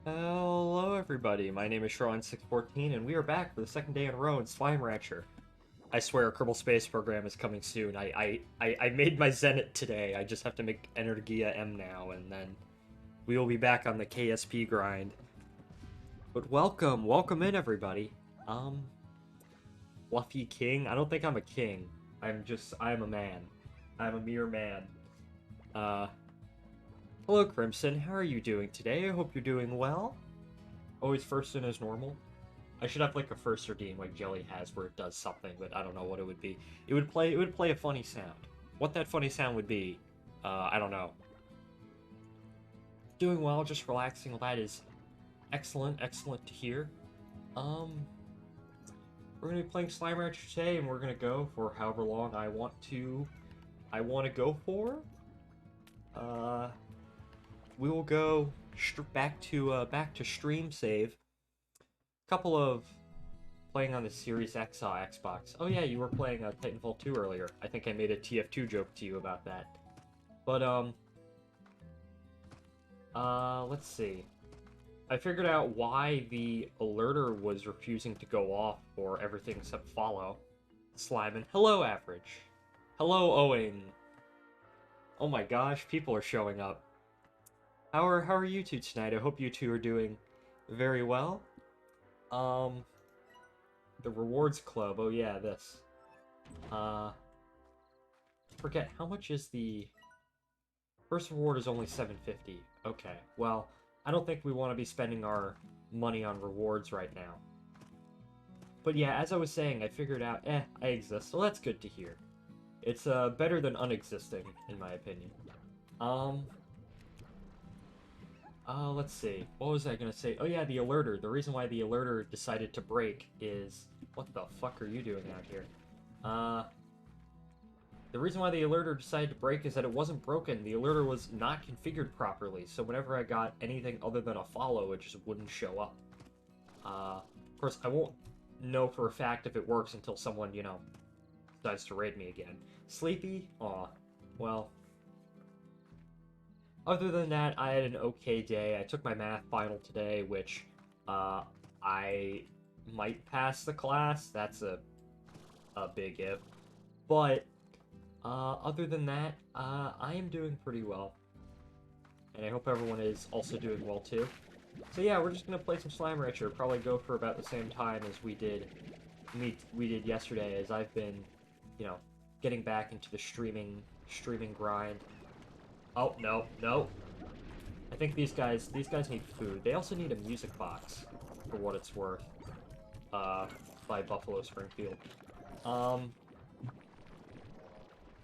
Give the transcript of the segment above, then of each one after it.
Hello everybody, my name is Sharon614 and we are back for the second day in a row in Slime Rancher. I swear a Kerbal Space Program is coming soon. I made my Zenit today, I just have to make Energia M now and then we will be back on the KSP grind. But welcome in everybody. Um, Fluffy King? I don't think I'm a king. I'm a man. I'm a mere man. Uh, Hello Crimson, how are you doing today? I hope you're doing well. Always first in as normal. I should have like a first redeem like Jelly has where it does something, but I don't know what it would be. It would play a funny sound. What that funny sound would be, I don't know. Doing well, just relaxing. Well, that is excellent to hear. Um, we're gonna be playing Slime Rancher today, and we're gonna go for however long I want to. I want to go for. Uh, we will go back to stream save. Couple of playing on the Series X Xbox. Oh yeah, you were playing Titanfall 2 earlier. I think I made a TF2 joke to you about that. But let's see. I figured out why the alerter was refusing to go off for everything except follow. Slimin. Hello, Average. Hello, Owen. Oh my gosh, people are showing up. How are you two tonight? I hope you two are doing very well. Um, the rewards club. Oh yeah, this. Forget how much is the first reward is only 750. Okay. Well, I don't think we want to be spending our money on rewards right now. But yeah, as I was saying, I figured out, I exist, so that's good to hear. It's better than unexisting, in my opinion. Um, let's see. What was I gonna say? Oh yeah, the alerter. The reason why the alerter decided to break is... What the fuck are you doing out here? The reason why the alerter decided to break is that it wasn't broken. The alerter was not configured properly, so whenever I got anything other than a follow, it just wouldn't show up. Of course, I won't know for a fact if it works until someone, decides to raid me again. Sleepy? Aw. Well, other than that, I had an okay day. I took my math final today, which, I might pass the class. That's a big if. But, other than that, I am doing pretty well. And I hope everyone is also doing well too. So yeah, we're just gonna play some Slime Rancher. Probably go for about the same time as we did yesterday, as I've been, getting back into the streaming grind. Oh no. I think these guys need food. They also need a music box, for what it's worth. By Buffalo Springfield. Um,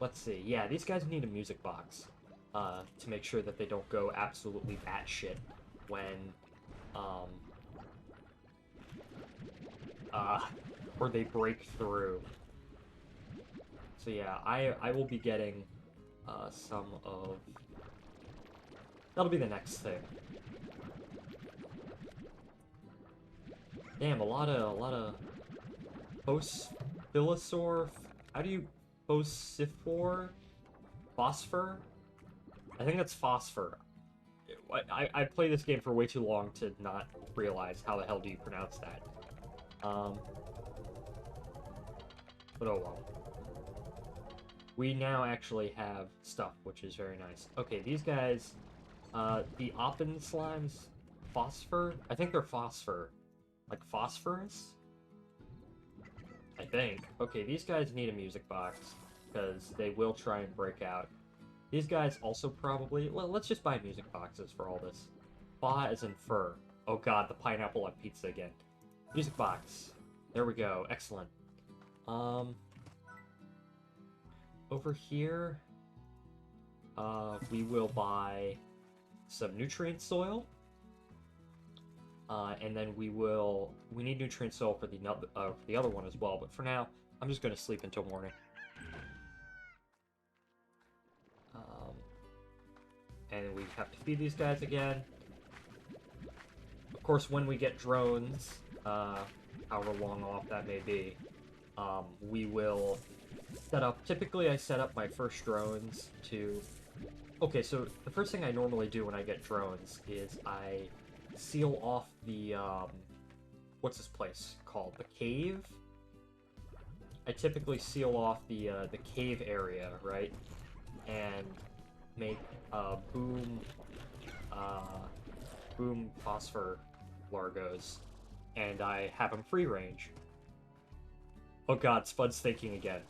let's see. Yeah, these guys need a music box, to make sure that they don't go absolutely batshit when, um, uh, or they break through. So yeah, I will be getting, some of... That'll be the next thing. Damn, a lot of Phosphor. How do you Phosphor? Phosphor? I think that's phosphor. I played this game for way too long to not realize how the hell do you pronounce that. But oh well. We now actually have stuff, which is very nice. Okay, these guys, the Oppenslimes, phosphor? I think they're phosphor. Like phosphorus? I think. Okay, these guys need a music box, because they will try and break out. These guys also probably... Well, let's just buy music boxes for all this. Fa as in fur. Oh god, the pineapple on pizza again. Music box. There we go. Excellent. Over here, we will buy some nutrient soil. And then we need nutrient soil for the other one as well, but for now, I'm just going to sleep until morning. And we have to feed these guys again. Of course, when we get drones, however long off that may be, we will set up... Typically, I set up my first drones to... Okay, so the first thing I normally do when I get drones is I seal off the, what's this place called? The cave? I typically seal off the cave area, right? And make, boom phosphor Largos, and I have them free range. Oh god, Spud's thinking again.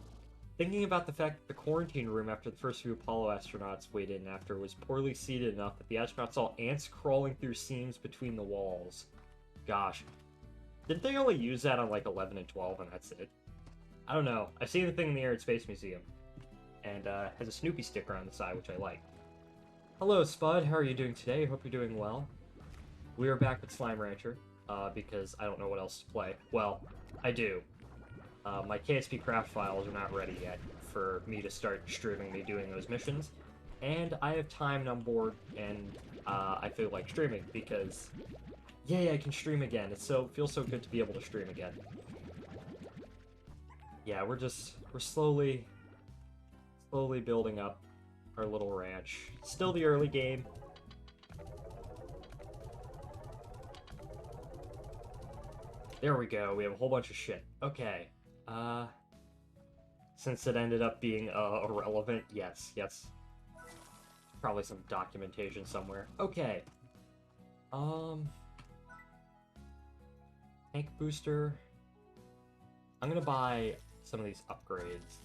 Thinking about the fact that the quarantine room after the first few Apollo astronauts weighed in after was poorly seated enough that the astronauts saw ants crawling through seams between the walls. Gosh. Didn't they only use that on like 11 and 12 and that's it? I don't know. I've seen the thing in the Air and Space Museum. And has a Snoopy sticker on the side, which I like. Hello, Spud. How are you doing today? Hope you're doing well. We are back with Slime Rancher, because I don't know what else to play. Well, I do. My KSP craft files are not ready yet for me to start streaming me doing those missions. And I have time on board, and I feel like streaming, because yay, I can stream again. It feels so good to be able to stream again. Yeah, we're slowly building up our little ranch. Still the early game. There we go, we have a whole bunch of shit. Okay, since it ended up being, irrelevant, yes. Probably some documentation somewhere. Okay. Tank booster. I'm gonna buy some of these upgrades.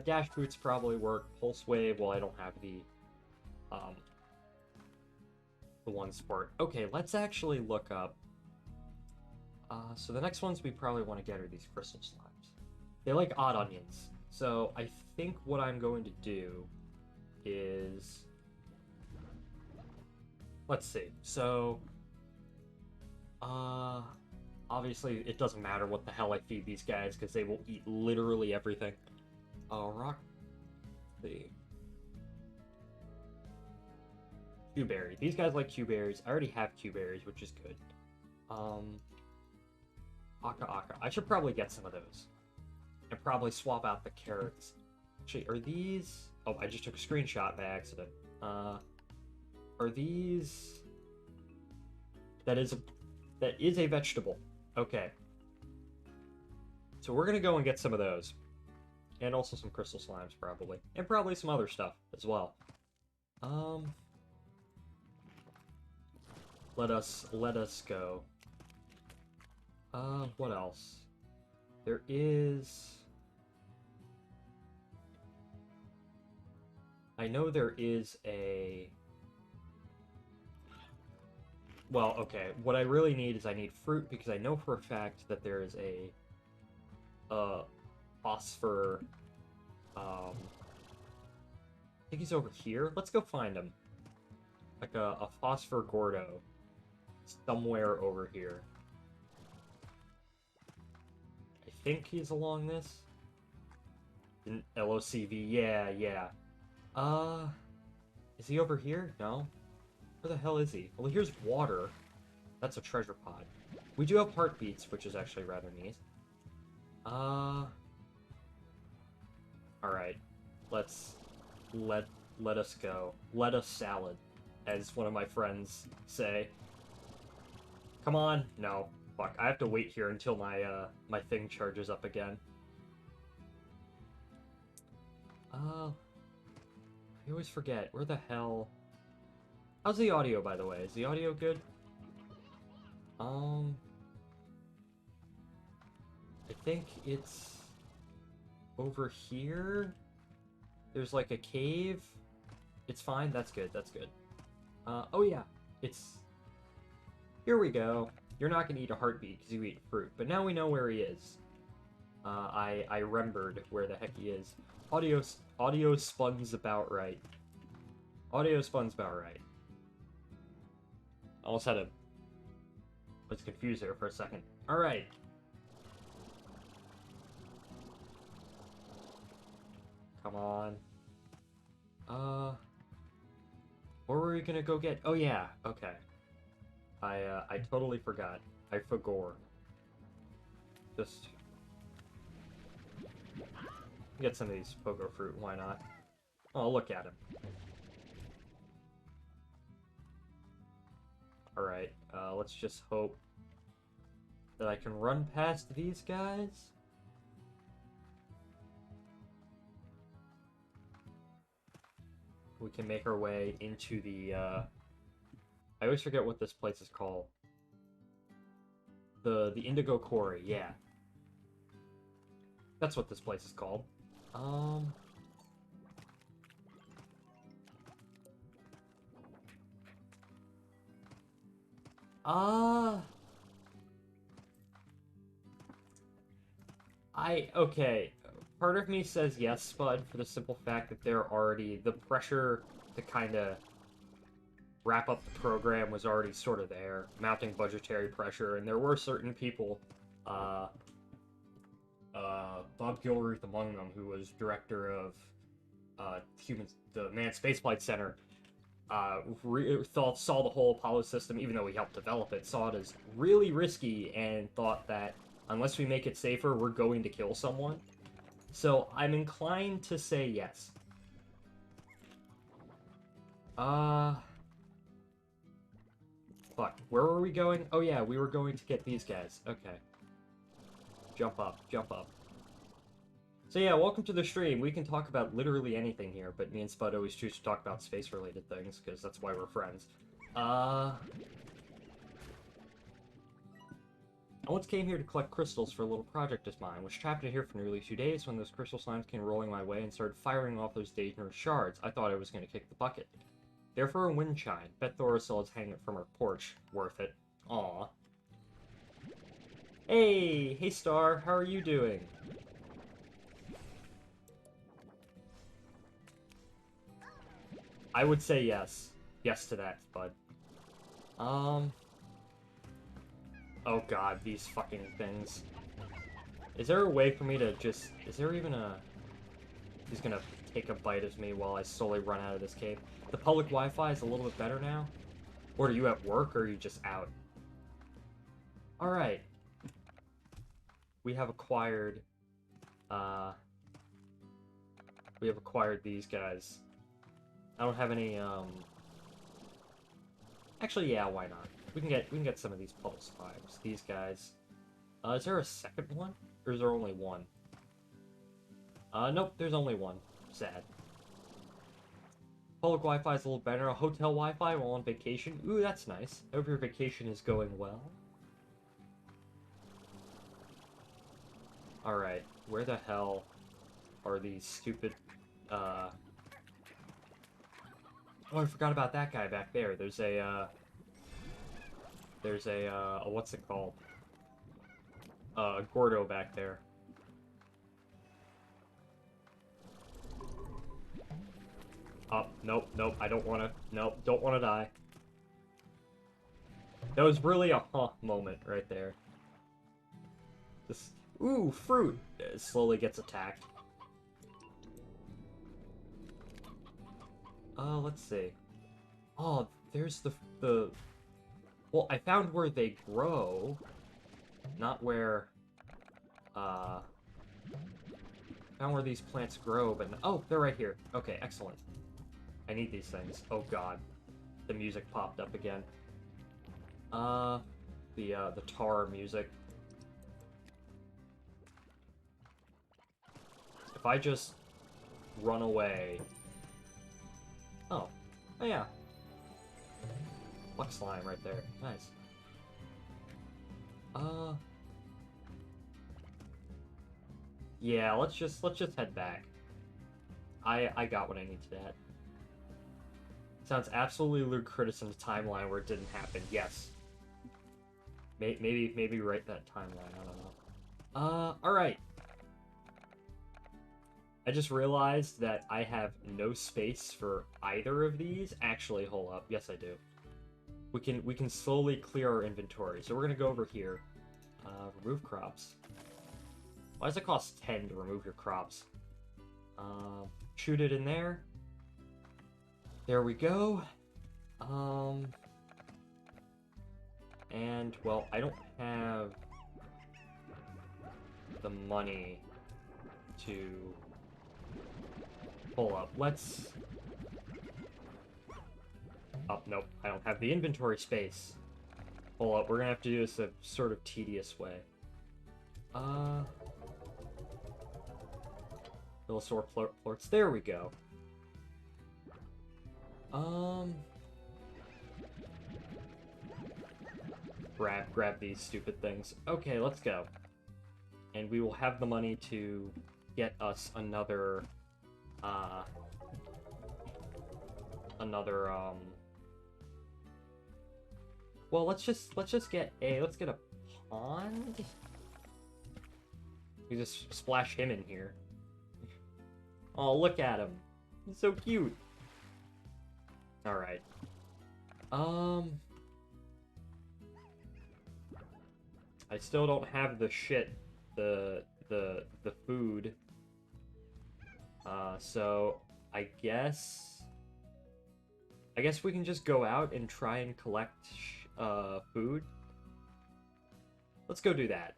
Dash boots probably work. Pulse wave, well, I don't have the one sport. Okay, let's actually look up. So the next ones we probably want to get are these crystal slimes. They like odd onions. So I think what I'm going to do is... Let's see. So... obviously, it doesn't matter what the hell I feed these guys, because they will eat literally everything. Rock... the... Q-berry. These guys like Q-berries. I already have Q-berries, which is good. Aka. I should probably get some of those. And probably swap out the carrots. Actually, are these... Oh, I just took a screenshot by accident. Are these... That is a vegetable. Okay. So we're gonna go and get some of those. And also some crystal slimes, probably. And probably some other stuff as well. Let us go. What else? There is... I know there is a... Well, okay, what I really need is I need fruit, because I know for a fact that there is a phosphor, I think he's over here. Let's go find him. Like a phosphor Gordo. Somewhere over here. I think he's along this. In LOCV, yeah. Is he over here? No? Where the hell is he? Well, here's water. That's a treasure pod. We do have heartbeats, which is actually rather neat. Alright. Let us go. Let us salad, as one of my friends say. Come on. No. Fuck. I have to wait here until my, my thing charges up again. I always forget. Where the hell... How's the audio, by the way? Is the audio good? I think it's... over here? There's like a cave? It's fine? That's good, that's good. Oh yeah. It's... Here we go. You're not gonna eat a heartbeat because you eat fruit, but now we know where he is. I remembered where the heck he is. Audio spuns about right. Audio spuns about right. Almost had a... was confused there for a second. Alright. Come on. Where were we gonna go get... Oh yeah, okay. I totally forgot. I forgot. Just... get some of these pogo fruit, why not? Oh, look at him. Alright, let's just hope that I can run past these guys. We can make our way into the, I always forget what this place is called. The Indigo Quarry, yeah. That's what this place is called. Okay. Part of me says yes, Spud, for the simple fact that they're already, the pressure to kind of wrap up the program was already sort of there, mounting budgetary pressure, and there were certain people, Bob Gilruth among them, who was director of the Manned Spaceflight Center, saw the whole Apollo system, even though he helped develop it, saw it as really risky and thought that unless we make it safer, we're going to kill someone. So I'm inclined to say yes. Fuck, where were we going? Oh yeah, we were going to get these guys. Okay. Jump up, jump up. So yeah, welcome to the stream. We can talk about literally anything here, but me and Spud always choose to talk about space-related things, because that's why we're friends. I once came here to collect crystals for a little project of mine, was trapped in here for nearly 2 days when those crystal slimes came rolling my way and started firing off those dangerous shards. I thought I was going to kick the bucket. Therefore a wind chime. Bet Thorasil is hanging it from her porch. Worth it. Aw. Hey Star, how are you doing? I would say yes. Yes to that, bud. Oh god, these fucking things. Is there a way for me to just... Is there even a... He's gonna take a bite of me while I slowly run out of this cave. The public Wi-Fi is a little bit better now? Or are you at work, or are you just out? Alright. We have acquired... We have acquired these guys. I don't have any, Actually, yeah, why not? We can get some of these puddle slimes. These guys. Is there a second one? Or is there only one? Nope, there's only one. Sad. Public Wi-Fi is a little better. A hotel Wi-Fi while on vacation. Ooh, that's nice. I hope your vacation is going well. Alright, where the hell are these stupid, Oh, I forgot about that guy back there. There's a, what's it called? Gordo back there. Oh, nope, nope, I don't wanna, nope, don't wanna die. That was really a huh moment right there. This, ooh, fruit! It slowly gets attacked. Let's see. Oh, there's the... Well, I found where they grow. Not where... Found where these plants grow, but... Oh, they're right here. Okay, excellent. I need these things. Oh god. The music popped up again. The tar music. If I just run away... Oh. Oh, yeah. Luck slime right there. Nice. Yeah, let's just head back. I got what I need to add. Sounds absolutely ludicrous in the timeline where it didn't happen. Yes. Maybe write that timeline. I don't know. Alright. I just realized that I have no space for either of these. Actually, hold up. Yes, I do. We can slowly clear our inventory. So we're gonna go over here. Remove crops. Why does it cost 10 to remove your crops? Shoot it in there. There we go. And, well, I don't have the money to pull up. Let's... Oh, nope. I don't have the inventory space. Hold up, we're gonna have to do this a sort of tedious way. Velosaur florts. There we go. Grab these stupid things. Okay, let's go. And we will have the money to get us another, well, let's just get a pond. We just splash him in here. Oh, look at him. He's so cute. Alright. I still don't have the food. So I guess we can just go out and try and collect food. Let's go do that.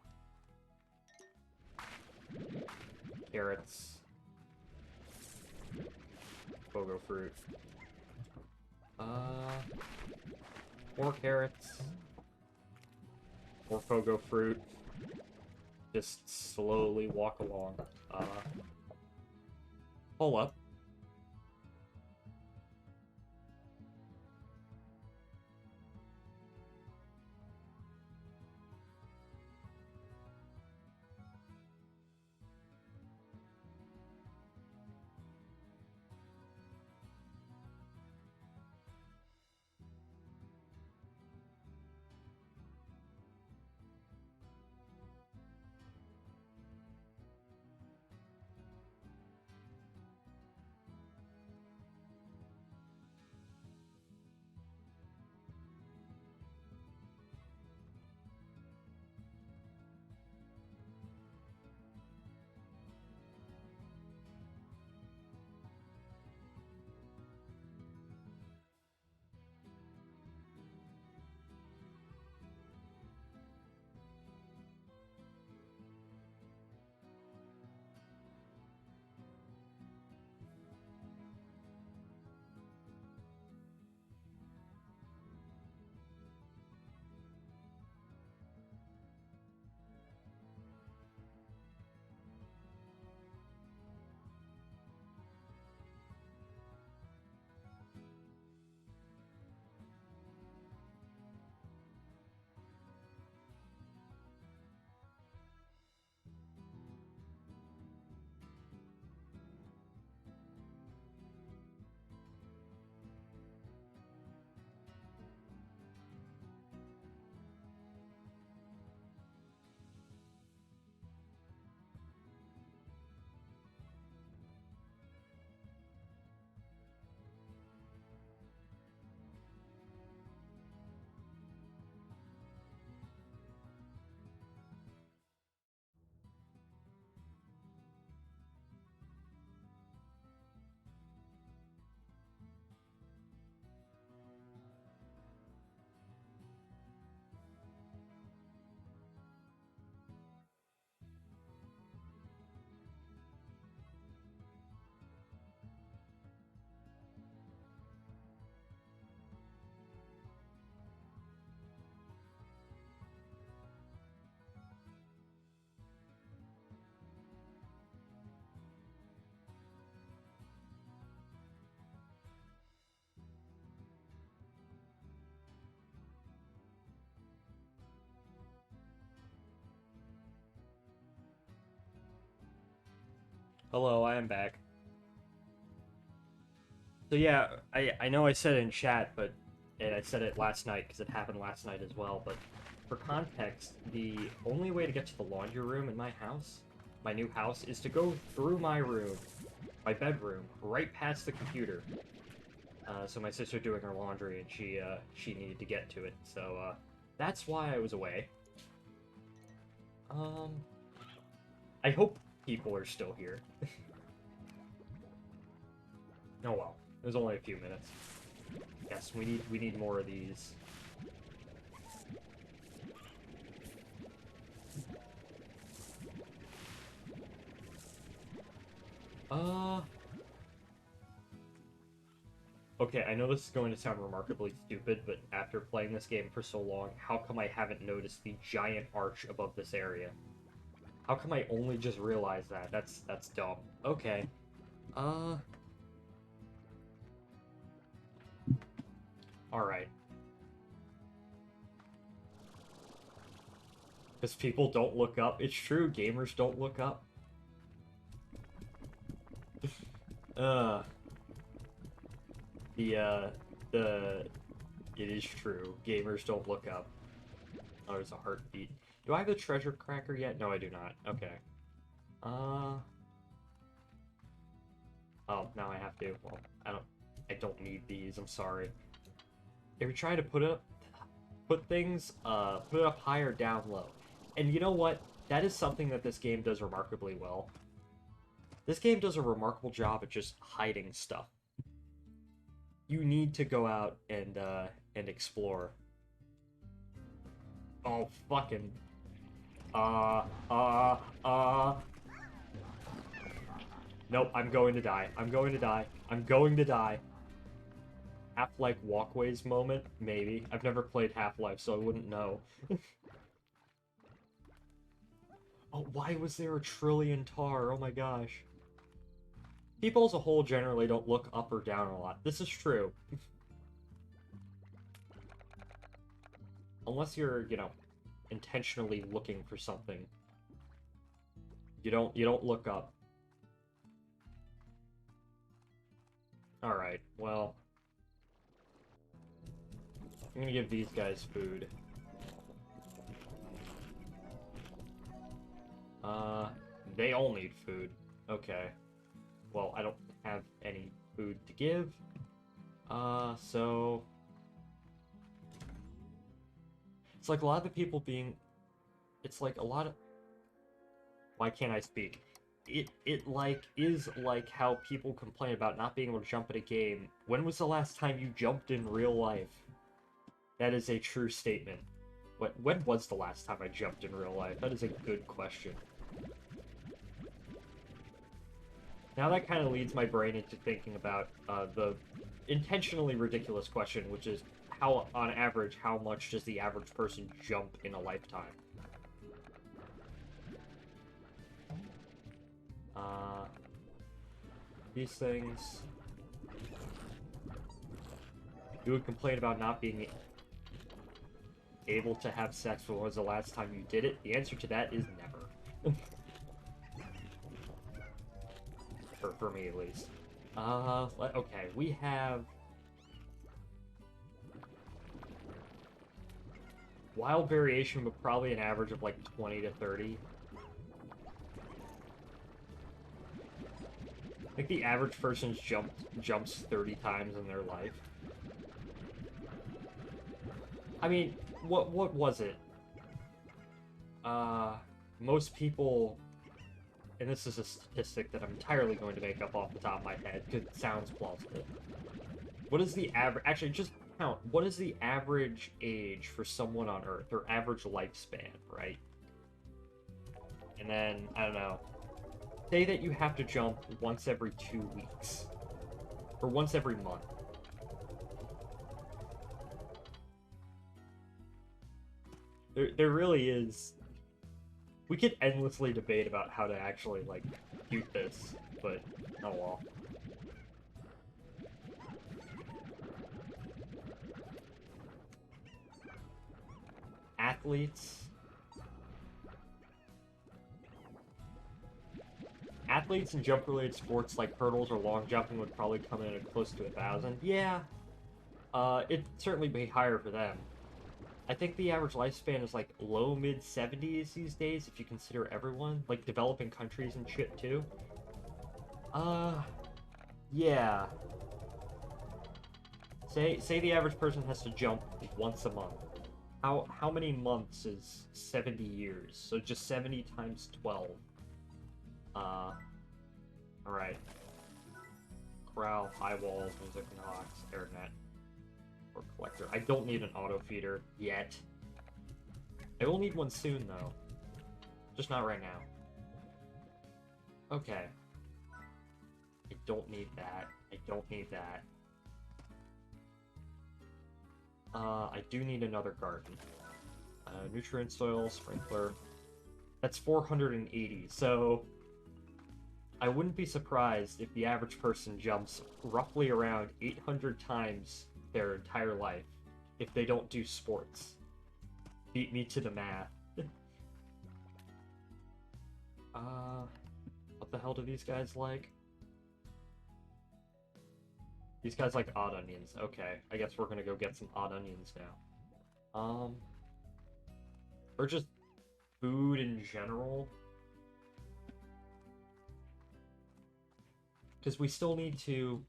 Carrots. Pogo fruit. More carrots. More Fogo fruit. Just slowly walk along. Hold up. Hello, I am back. So yeah, I know I said it in chat, and I said it last night because it happened last night as well, but for context, the only way to get to the laundry room in my house, my new house, is to go through my room, my bedroom, right past the computer. So my sister doing her laundry, and she needed to get to it, so that's why I was away. I hope people are still here. Oh well, it was only a few minutes. Yes, we need more of these. Okay, I know this is going to sound remarkably stupid, but after playing this game for so long, how come I haven't noticed the giant arch above this area? How come I only just realized that? That's dumb. Okay. Alright. Because people don't look up. It's true, gamers don't look up. uh... The... It is true. Gamers don't look up. Oh, there's a heartbeat. Do I have a treasure cracker yet? No, I do not. Okay. Oh, now I have to. Well, I don't need these. I'm sorry. If you're trying to put things, put it up high or down low. And you know what? That is something that this game does remarkably well. This game does a remarkable job at just hiding stuff. You need to go out and explore. Oh, fucking... Nope, I'm going to die. I'm going to die. I'm going to die. Half-Life Walkways moment? Maybe. I've never played Half-Life, so I wouldn't know. Oh, why was there a trillion tar? Oh my gosh. People as a whole generally don't look up or down a lot. This is true. Unless you're, you know, intentionally looking for something. You don't look up. Alright, well... I'm gonna give these guys food. They all need food. Okay. Well, I don't have any food to give. So... It's like a lot of the people being... It's like a lot of... Why can't I speak? It like, is like how people complain about not being able to jump in a game. When was the last time you jumped in real life? That is a true statement. When was the last time I jumped in real life? That is a good question. Now that kind of leads my brain into thinking about the intentionally ridiculous question, which is how, on average, how much does the average person jump in a lifetime? These things... You would complain about not being able to have sex. When was the last time you did it? The answer to that is never. For me, at least. Okay, we have... Wild variation, but probably an average of like 20 to 30. I think the average person jumps 30 times in their life. I mean, what was it? Most people, and this is a statistic that I'm entirely going to make up off the top of my head because it sounds plausible. What is the average? Actually, just count. What is the average age for someone on Earth, or average lifespan, right? And then I don't know. Say that you have to jump once every 2 weeks, or once every month. There really is... We could endlessly debate about how to actually, like, compute this, but oh well. Athletes... Athletes in jump-related sports like hurdles or long jumping would probably come in at close to 1,000. Yeah, it'd certainly be higher for them. I think the average lifespan is like low mid 70s these days if you consider everyone, like developing countries and shit too. Yeah. Say the average person has to jump once a month. How many months is 70 years? So just 70 times 12. Alright. Corral, high walls, music knocks, airnet. Or collector. I don't need an auto feeder yet. I will need one soon though. Just not right now. Okay. I don't need that. I don't need that. I do need another garden. Nutrient soil, sprinkler. That's 480, so I wouldn't be surprised if the average person jumps roughly around 800 times their entire life if they don't do sports. Beat me to the math. What the hell do these guys like? These guys like odd onions. Okay, I guess we're gonna go get some odd onions now. Or just food in general. Because we still need to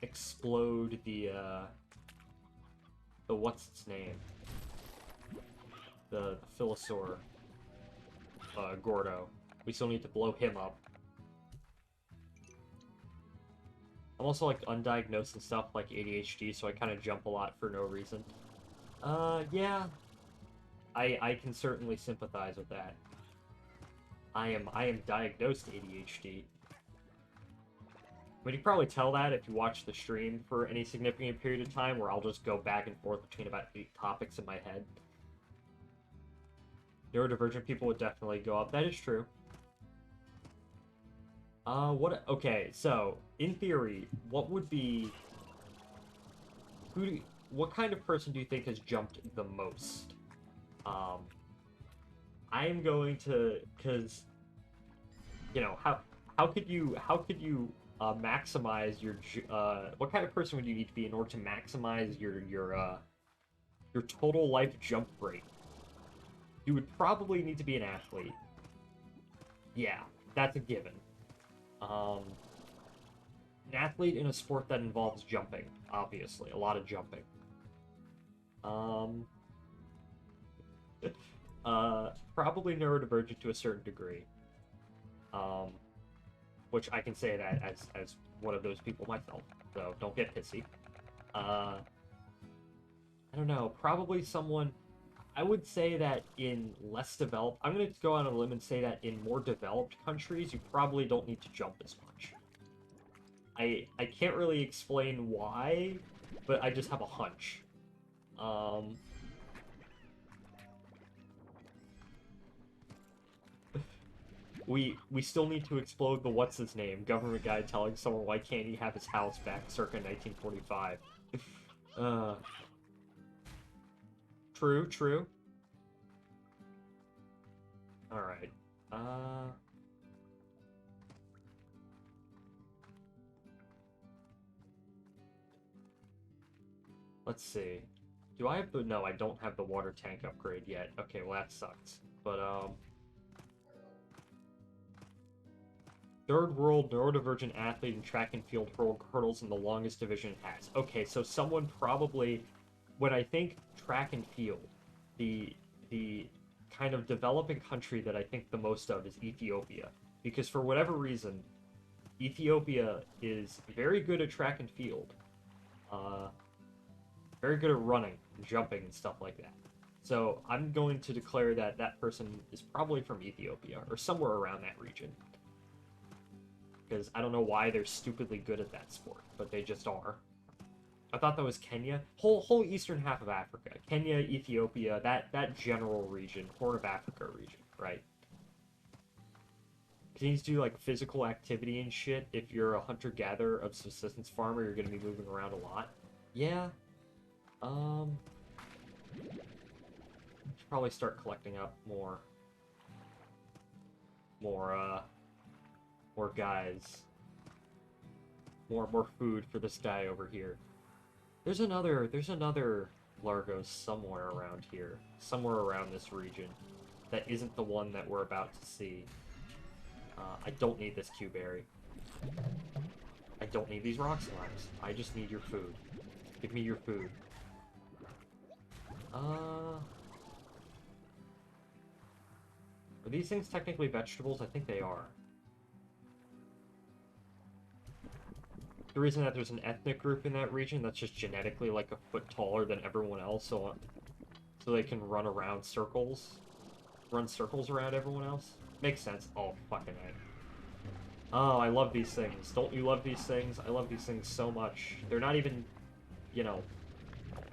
explode the what's its name? The Filosaur, Gordo. We still need to blow him up. I'm also like undiagnosed and stuff like ADHD, so I kind of jump a lot for no reason. Yeah, I can certainly sympathize with that. I am diagnosed ADHD. I mean, you can probably tell that if you watch the stream for any significant period of time, where I'll just go back and forth between about 8 topics in my head. Neurodivergent people would definitely go up. That is true. Okay, so, in theory, what would be... what kind of person do you think has jumped the most? I am going to... Because, you know, how could you maximize your... what kind of person would you need to be in order to maximize your total life jump rate? You would probably need to be an athlete. Yeah, that's a given. An athlete in a sport that involves jumping, obviously. A lot of jumping. Probably neurodivergent to a certain degree. Which I can say that as one of those people myself, so don't get pissy. I don't know, probably someone... I would say that in less developed... I'm going to go out on a limb and say that in more developed countries, you probably don't need to jump as much. I can't really explain why, but I just have a hunch. We still need to explode the what's-his-name government guy telling someone why can't he have his house back circa 1945. True. Alright. Let's see. Do I have the... No, I don't have the water tank upgrade yet. Okay, well that sucks. But, third world neurodivergent athlete in track and field hurdles in the longest division it has. Okay, so someone probably... When I think track and field, the kind of developing country that I think the most of is Ethiopia. Because for whatever reason, Ethiopia is very good at track and field. Very good at running, and jumping, and stuff like that. So I'm going to declare that that person is probably from Ethiopia, or somewhere around that region. Because I don't know why they're stupidly good at that sport, but they just are. I thought that was Kenya. Whole eastern half of Africa. Kenya, Ethiopia, that general region, Horn of Africa region, right? Can you do, like, physical activity and shit? If you're a hunter-gatherer of subsistence farmer, you're going to be moving around a lot. Yeah. Should probably start collecting up more guys. More food for this guy over here. There's another Largos somewhere around here. Somewhere around this region. That isn't the one that we're about to see. I don't need this Q-berry. I don't need these rock slimes. I just need your food. Give me your food. Are these things technically vegetables? I think they are. The reason that there's an ethnic group in that region that's just genetically like a foot taller than everyone else, so they can run around circles. Run circles around everyone else? Makes sense. Oh, fucking A. Oh, I love these things. Don't you love these things? I love these things so much. They're not even, you know,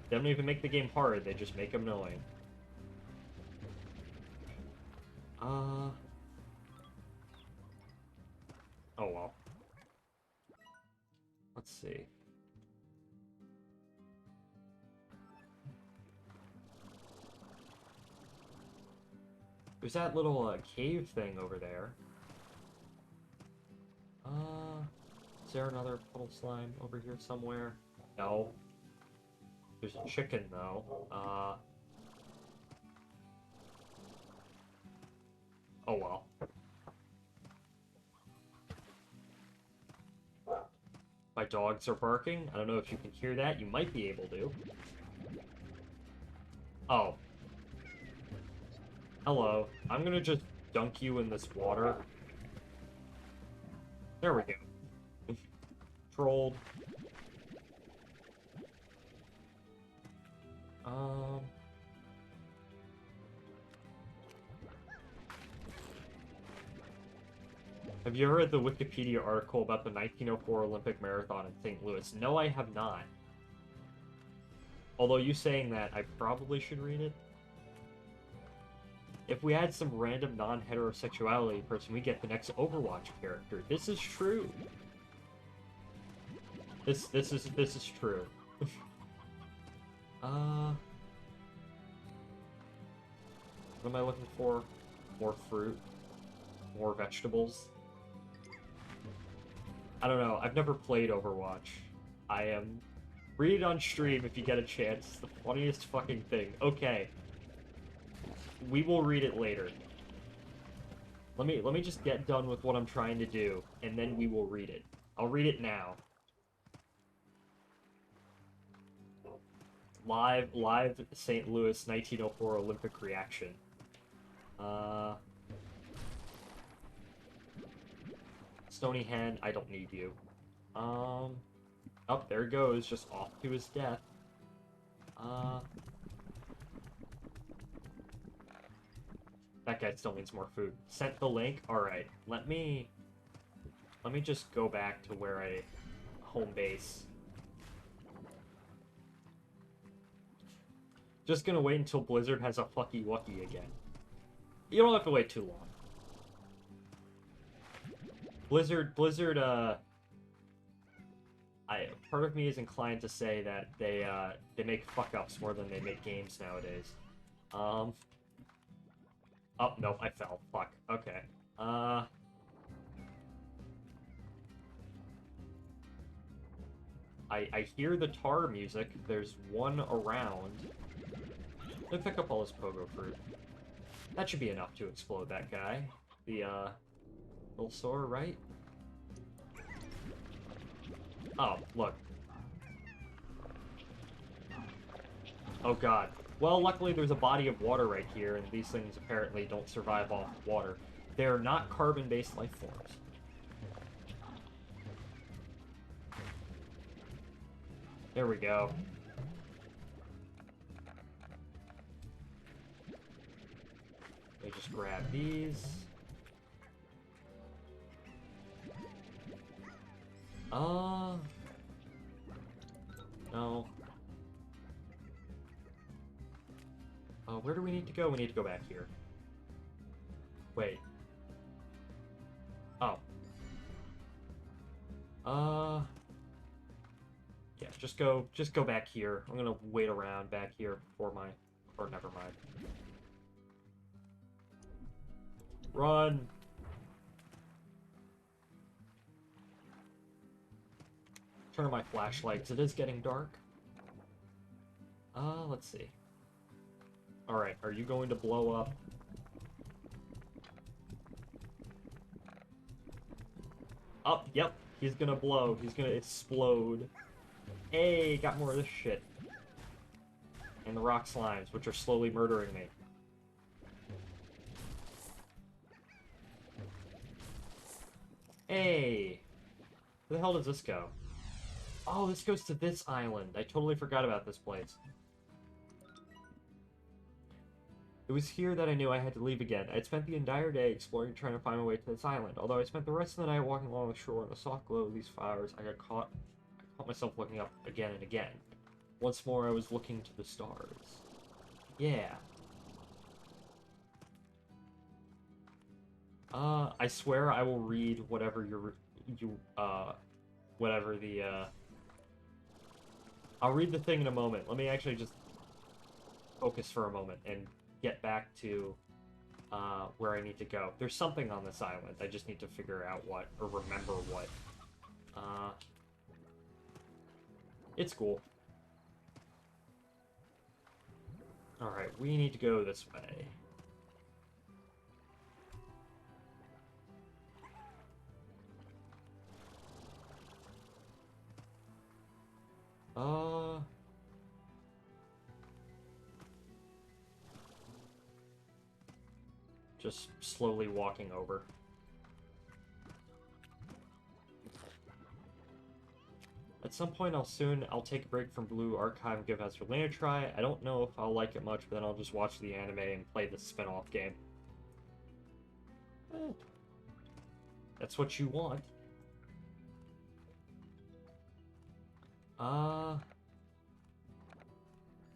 they don't even make the game hard, they just make them annoying. Oh well. Let's see. There's that little cave thing over there. Is there another puddle slime over here somewhere? No. There's a chicken, though. Oh well. My dogs are barking. I don't know if you can hear that. You might be able to. Oh. Hello. I'm gonna just dunk you in this water. There we go. Trolled. Have you ever read the Wikipedia article about the 1904 Olympic Marathon in St. Louis? No, I have not. Although you saying that, I probably should read it. If we had some random non-heterosexuality person, we get the next Overwatch character. This is true. This is true. What am I looking for? More fruit? More vegetables? I don't know. I've never played Overwatch. I am... Read it on stream if you get a chance. It's the funniest fucking thing. Okay. We will read it later. Let me just get done with what I'm trying to do, and then we will read it. I'll read it now. Live St. Louis 1904 Olympic reaction. Stony Hen, I don't need you. Oh, there he goes, just off to his death. That guy still needs more food. Sent the link? Alright, let me just go back to where home base. Just gonna wait until Blizzard has a fucky wucky again. You don't have to wait too long. Blizzard, part of me is inclined to say that they make fuck-ups more than they make games nowadays. Oh, nope, I fell. Fuck. Okay. I hear the tar music. There's one around. Let me pick up all this pogo fruit. That should be enough to explode that guy. The, little sore, right? Oh, look. Oh god. Well, luckily there's a body of water right here, and these things apparently don't survive off water. They're not carbon-based life forms. There we go. Let me just grab these. No. Where do we need to go? We need to go back here. Wait. Oh. Yeah, just go back here. I'm gonna wait around back here before or never mind. Run! Turn on my flashlight, 'cause it is getting dark. Let's see. Alright, are you going to blow up? Oh, yep. He's gonna blow. He's gonna explode. Hey, got more of this shit. And the rock slimes, which are slowly murdering me. Hey! Where the hell does this go? Oh, this goes to this island. I totally forgot about this place. It was here that I knew I had to leave again. I'd spent the entire day exploring, trying to find my way to this island. Although I spent the rest of the night walking along the shore in the soft glow of these flowers, I caught myself looking up again and again. Once more, I was looking to the stars. Yeah. I swear I will read whatever whatever the, I'll read the thing in a moment. Let me actually just focus for a moment and get back to, where I need to go. There's something on this island. I just need to figure out what, or remember what. It's cool. Alright, we need to go this way. Just slowly walking over. At some point I'll take a break from Blue Archive and give Azurlane a try. I don't know if I'll like it much, but then I'll just watch the anime and play the spin-off game. That's what you want.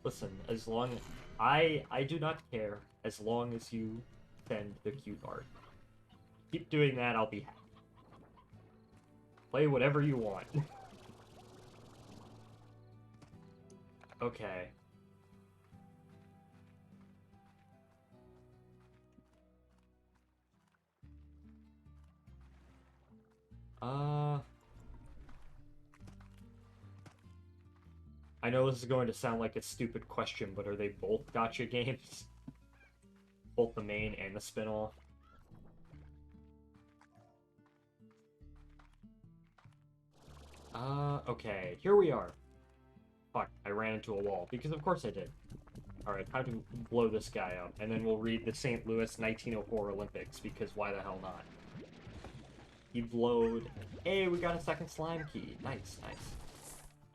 Listen, as long... I do not care, as long as you send the cute art. Keep doing that, I'll be happy. Play whatever you want. Okay. I know this is going to sound like a stupid question, but are they both gacha games? Both the main and the spin-off? Okay, here we are. Fuck, I ran into a wall, because of course I did. Alright, time to blow this guy up, and then we'll read the St. Louis 1904 Olympics, because why the hell not? He blowed... Hey, we got a second slime key. Nice, nice.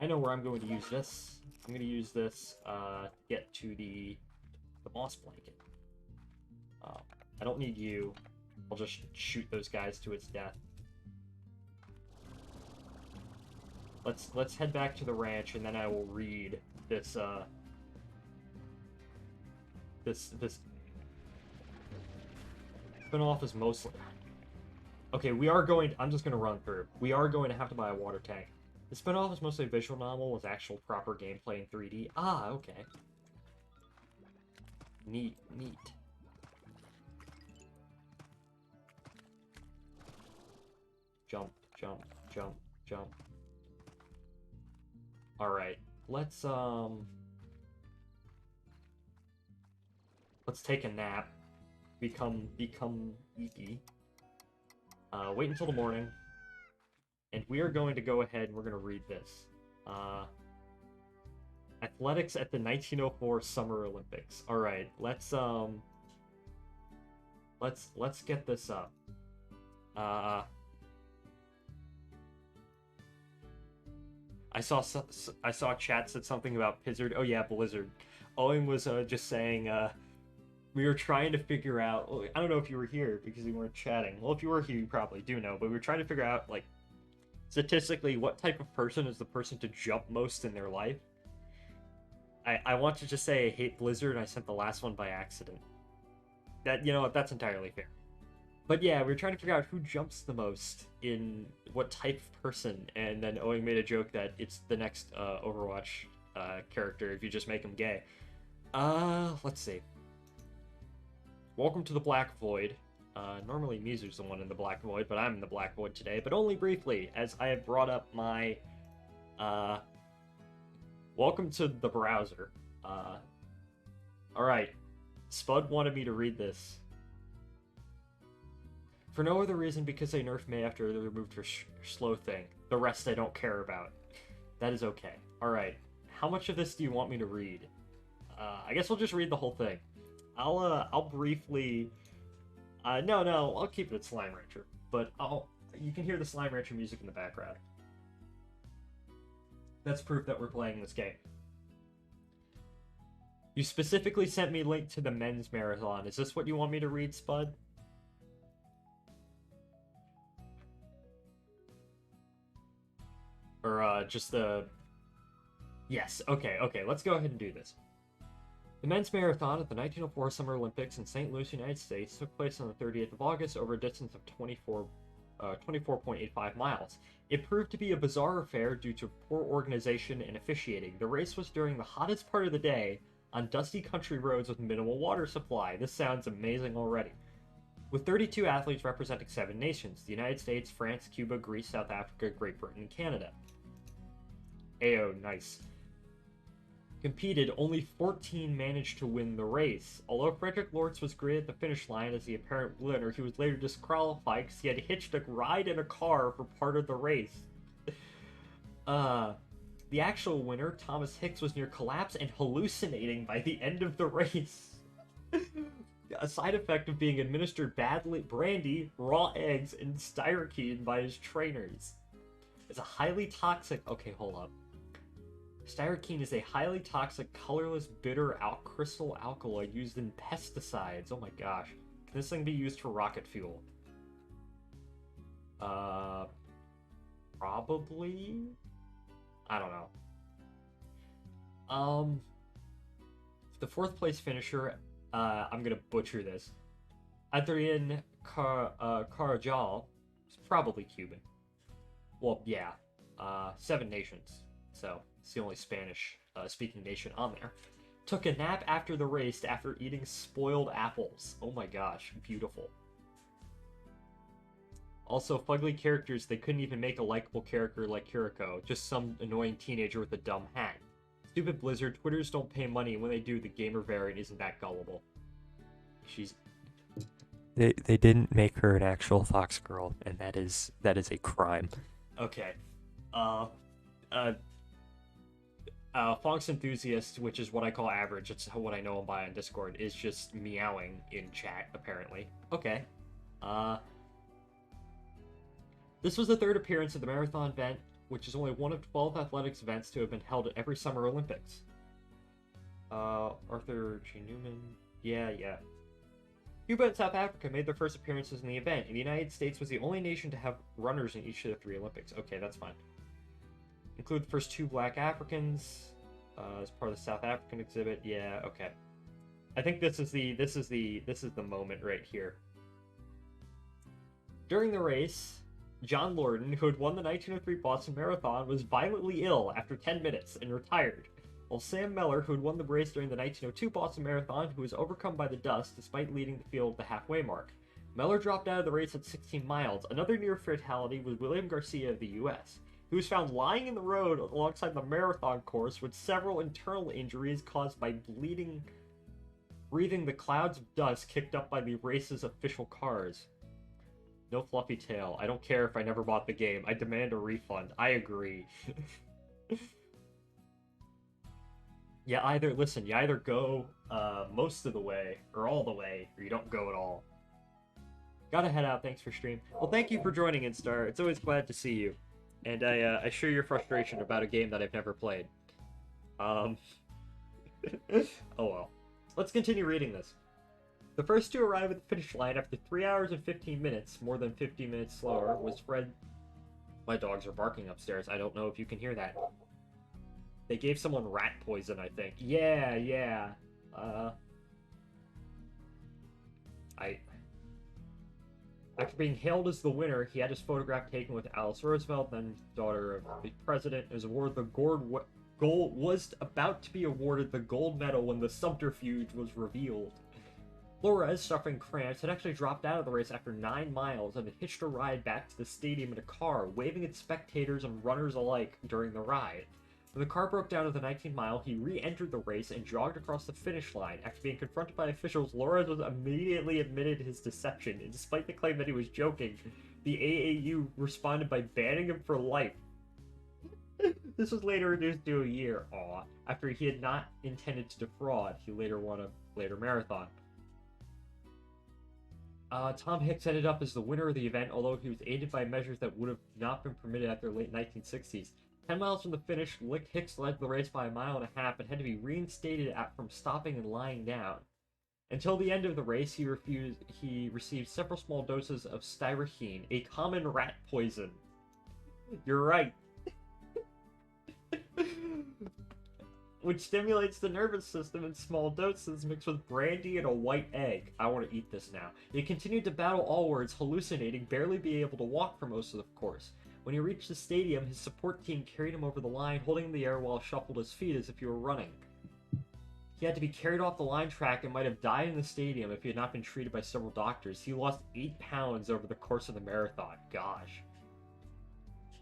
I know where I'm going to use this. I'm going to use this, to get to the moss blanket. I don't need you. I'll just shoot those guys to its death. Let's head back to the ranch, and then I will read this, this spin-off is mostly... Okay, we are going... I'm just going to run through. We are going to have to buy a water tank. The spin-off is mostly a visual novel with actual proper gameplay in 3D. Ah, okay. Neat, neat. Jump, jump, jump, jump. Alright, let's take a nap. Become eepy. Wait until the morning. And we are going to go ahead and we're going to read this. Athletics at the 1904 Summer Olympics. Alright, let's get this up. I saw chat said something about Blizzard. Oh yeah, Blizzard. Owen was just saying we were trying to figure out... I don't know if you were here because we weren't chatting. Well, if you were here, you probably do know. But we were trying to figure out, like, statistically, what type of person is the person to jump most in their life. I want to just say I hate Blizzard, and I sent the last one by accident. That, you know what, that's entirely fair. But yeah, we were trying to figure out who jumps the most in what type of person, and then Owen made a joke that it's the next Overwatch character if you just make him gay. Let's see. Welcome to the Black Void. Normally Mizu's the one in the Black Void, but I'm in the Black Void today, but only briefly, as I have brought up my, welcome to the browser. Alright. Spud wanted me to read this. For no other reason because they nerfed May after they removed her slow thing. The rest I don't care about. That is okay. Alright. How much of this do you want me to read? I guess we'll just read the whole thing. I'll briefly... no, I'll keep it at Slime Rancher. But you can hear the Slime Rancher music in the background. That's proof that we're playing this game. You specifically sent me a link to the men's marathon. Is this what you want me to read, Spud? Or, just the... Yes, okay, let's go ahead and do this. The men's marathon at the 1904 Summer Olympics in St. Louis, United States took place on the 30th of August over a distance of 24.85 miles. It proved to be a bizarre affair due to poor organization and officiating. The race was during the hottest part of the day on dusty country roads with minimal water supply. This sounds amazing already. With 32 athletes representing 7 nations: the United States, France, Cuba, Greece, South Africa, Great Britain, and Canada. Ayo, nice. Competed, only 14 managed to win the race. Although Frederick Lortz was great at the finish line as the apparent winner, he was later disqualified because he had hitched a ride in a car for part of the race. The actual winner, Thomas Hicks, was near collapse and hallucinating by the end of the race. A side effect of being administered brandy, raw eggs, and styrokine by his trainers. It's a highly toxic... Okay, hold up. Styrokine is a highly toxic, colorless, bitter crystal alkaloid used in pesticides. Oh my gosh. Can this thing be used for rocket fuel? Probably? I don't know. The 4th place finisher, I'm gonna butcher this. Adrian Carajal, is probably Cuban. Well, yeah. 7 nations, so it's the only Spanish speaking nation on there. Took a nap after the race after eating spoiled apples. Oh my gosh, beautiful. Also, fugly characters, they couldn't even make a likable character like Kiriko, just some annoying teenager with a dumb hat. Stupid Blizzard, Twitters don't pay money, and when they do, the gamer variant isn't that gullible. She's... They didn't make her an actual fox girl, and that is a crime. Okay. Fox Enthusiast, which is what I call average, it's what I know him by on Discord, is just meowing in chat, apparently. Okay. This was the 3rd appearance of the marathon event, which is only one of 12 athletics events to have been held at every Summer Olympics. Arthur G. Newman... Yeah. Cuba and South Africa made their first appearances in the event, and the United States was the only nation to have runners in each of the 3 Olympics. Okay, that's fine. Include the first 2 black Africans as part of the South African exhibit. Yeah, okay. I think this is the moment right here. During the race, John Lorden, who had won the 1903 Boston Marathon, was violently ill after 10 minutes and retired. While Sam Mellor, who had won the race during the 1902 Boston Marathon, who was overcome by the dust despite leading the field at the halfway mark. Mellor dropped out of the race at 16 miles. Another near fatality was William Garcia of the U.S., who was found lying in the road alongside the marathon course with several internal injuries caused by breathing the clouds of dust kicked up by the race's official cars. No fluffy tail. I don't care if I never bought the game. I demand a refund. I agree. You either go most of the way, or all the way, or you don't go at all. Gotta head out, thanks for stream. Well, thank you for joining, Instar. It's always glad to see you. And I share your frustration about a game that I've never played. Oh well. Let's continue reading this. The first to arrive at the finish line after 3 hours and 15 minutes, more than 15 minutes slower, was Fred... My dogs are barking upstairs. I don't know if you can hear that. They gave someone rat poison, I think. Yeah. After being hailed as the winner, he had his photograph taken with Alice Roosevelt, then daughter of the president. It was awarded the was about to be awarded the gold medal when the subterfuge was revealed. Flores, suffering cramps, had actually dropped out of the race after 9 miles and had hitched a ride back to the stadium in a car, waving at spectators and runners alike during the ride. When the car broke down at the 19th mile, he re-entered the race and jogged across the finish line. After being confronted by officials, Flores was immediately admitted his deception, and despite the claim that he was joking, the AAU responded by banning him for life. This was later reduced to a year, after he had not intended to defraud. He later won a marathon. Tom Hicks ended up as the winner of the event, although he was aided by measures that would have not been permitted after the late 1960s. 10 miles from the finish, Lick Hicks led the race by 1.5 mile but had to be reinstated from stopping and lying down. Until the end of the race, he received several small doses of styrachine, a common rat poison. You're right. Which stimulates the nervous system in small doses mixed with brandy and a white egg. I want to eat this now. He continued to battle allwards, hallucinating, barely being able to walk for most of the course. When he reached the stadium, his support team carried him over the line, holding him in the air while shuffled his feet as if he were running. He had to be carried off the line track and might have died in the stadium if he had not been treated by several doctors. He lost 8 pounds over the course of the marathon. Gosh.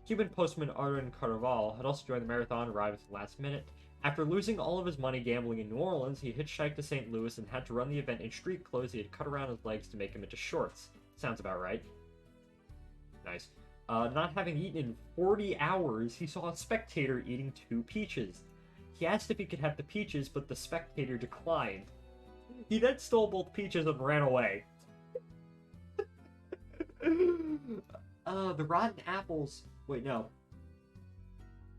Cuban postman Arden Carval had also joined the marathon, arrived at the last minute. After losing all of his money gambling in New Orleans, he hitchhiked to St. Louis and had to run the event in street clothes he had cut around his legs to make him into shorts. Sounds about right. Nice. Not having eaten in 40 hours, he saw a spectator eating 2 peaches. He asked if he could have the peaches, but the spectator declined. He then stole both peaches and ran away. The rotten apples... Wait, no.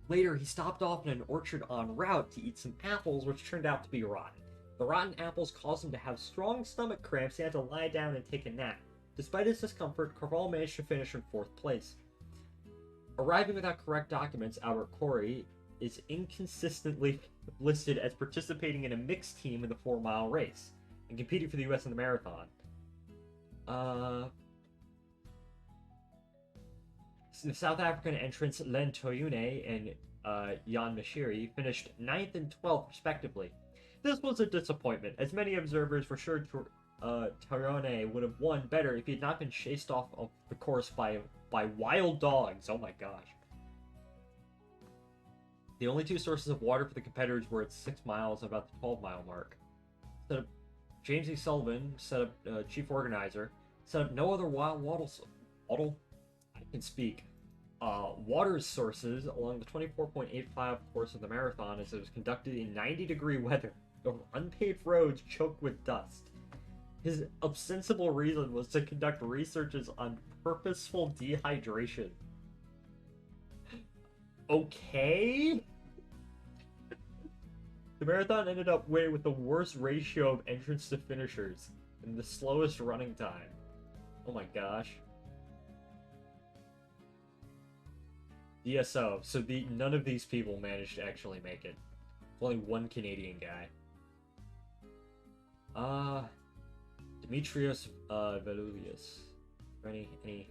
Later, he stopped off in an orchard en route to eat some apples, which turned out to be rotten. The rotten apples caused him to have strong stomach cramps. He had to lie down and take a nap. Despite his discomfort, Carval managed to finish in 4th place. Arriving without correct documents, Albert Corey is inconsistently listed as participating in a mixed team in the 4-mile race and competing for the U.S. in the marathon. The South African entrants Len Toyune and Jan Mashiri finished 9th and 12th respectively. This was a disappointment, as many observers were sure Toyune would have won better if he had not been chased off of the course by wild dogs. Oh my gosh. The only 2 sources of water for the competitors were at 6 miles, about the 12-mile mark. James E. Sullivan, chief organizer, set up no other water sources along the 24.85 course of the marathon as it was conducted in 90-degree weather over unpaved roads choked with dust. His ostensible reason was to conduct researches on purposeful dehydration. Okay? The marathon ended up with the worst ratio of entrants to finishers and the slowest running time. Oh my gosh. DSO. So none of these people managed to actually make it. Only one Canadian guy. Demetrius Velulius. Any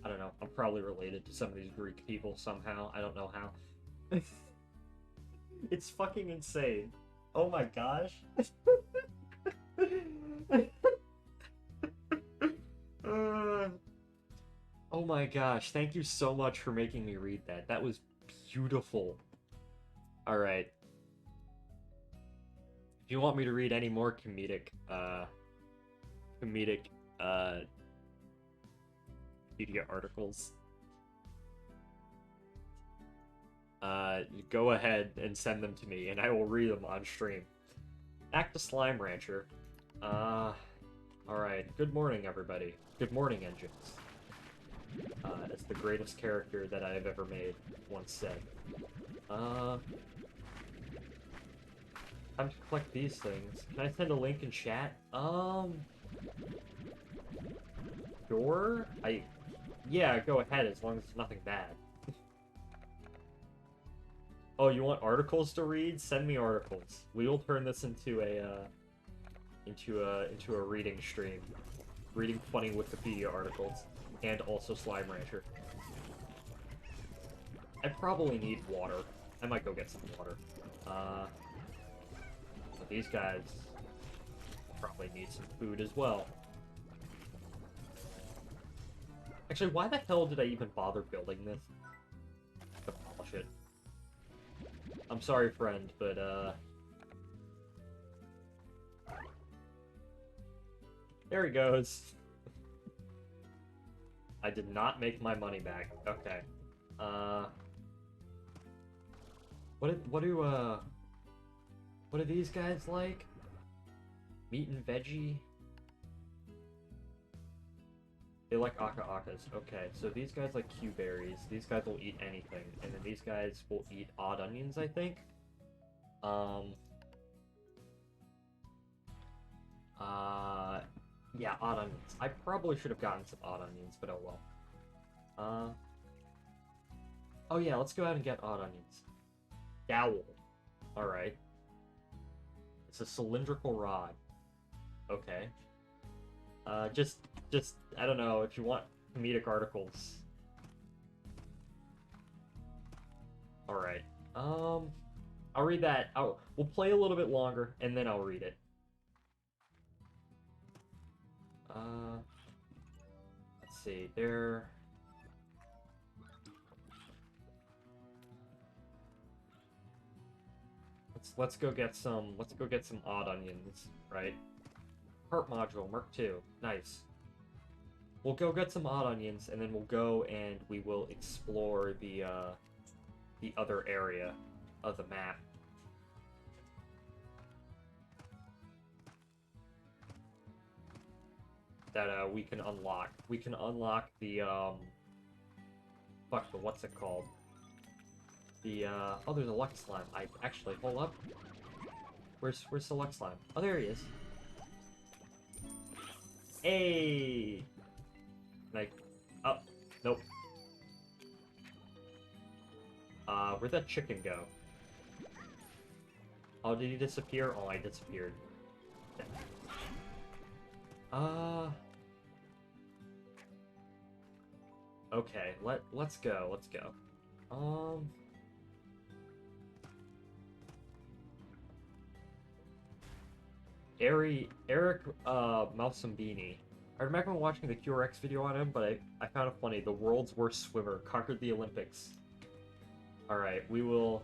I don't know. I'm probably related to some of these Greek people somehow. I don't know how. It's fucking insane. Oh my gosh. Oh my gosh. Thank you so much for making me read that. That was beautiful. Alright. If you want me to read any more comedic Wikipedia articles, go ahead and send them to me, and I will read them on stream. Back to Slime Rancher. Alright. Good morning, everybody. Good morning, engines. It's the greatest character that I have ever made, once said. Time to collect these things. Can I send a link in chat? Sure? Yeah, go ahead, as long as it's nothing bad. Oh, you want articles to read? Send me articles. We will turn this into a reading stream. Reading funny Wikipedia articles. And also Slime Rancher. I probably need water. I might go get some water. But these guys probably need some food as well. Actually, why the hell did I even bother building this? Demolish it. I'm sorry, friend, but, there he goes. I did not make my money back. Okay. What do these guys like? Meat and veggie? They like aka-akas. Okay, so these guys like Q-berries. These guys will eat anything. And then these guys will eat odd onions, I think. Yeah, odd onions. I probably should have gotten some odd onions, but oh well. Oh yeah, let's go out and get odd onions. Dowel. Alright. It's a cylindrical rod. Okay. Just, I don't know, if you want comedic articles. Alright. I'll read that. We'll play a little bit longer, and then I'll read it. Let's see, there... Let's go get some odd onions, right? Heart module, Merc 2. Nice. We'll go get some odd onions, and then we'll go and we will explore the other area of the map. That we can unlock. We can unlock the what's it called? The oh, there's a Lux Slime. I actually, hold up. Where's the Lux Slime? Oh, there he is. Hey! Like, oh, nope. Where'd that chicken go? Oh, did he disappear? Oh, I disappeared. Okay, let's go. Eric Malsambini. I remember watching the QRX video on him, but I found it funny. The world's worst swimmer conquered the Olympics. Alright, we will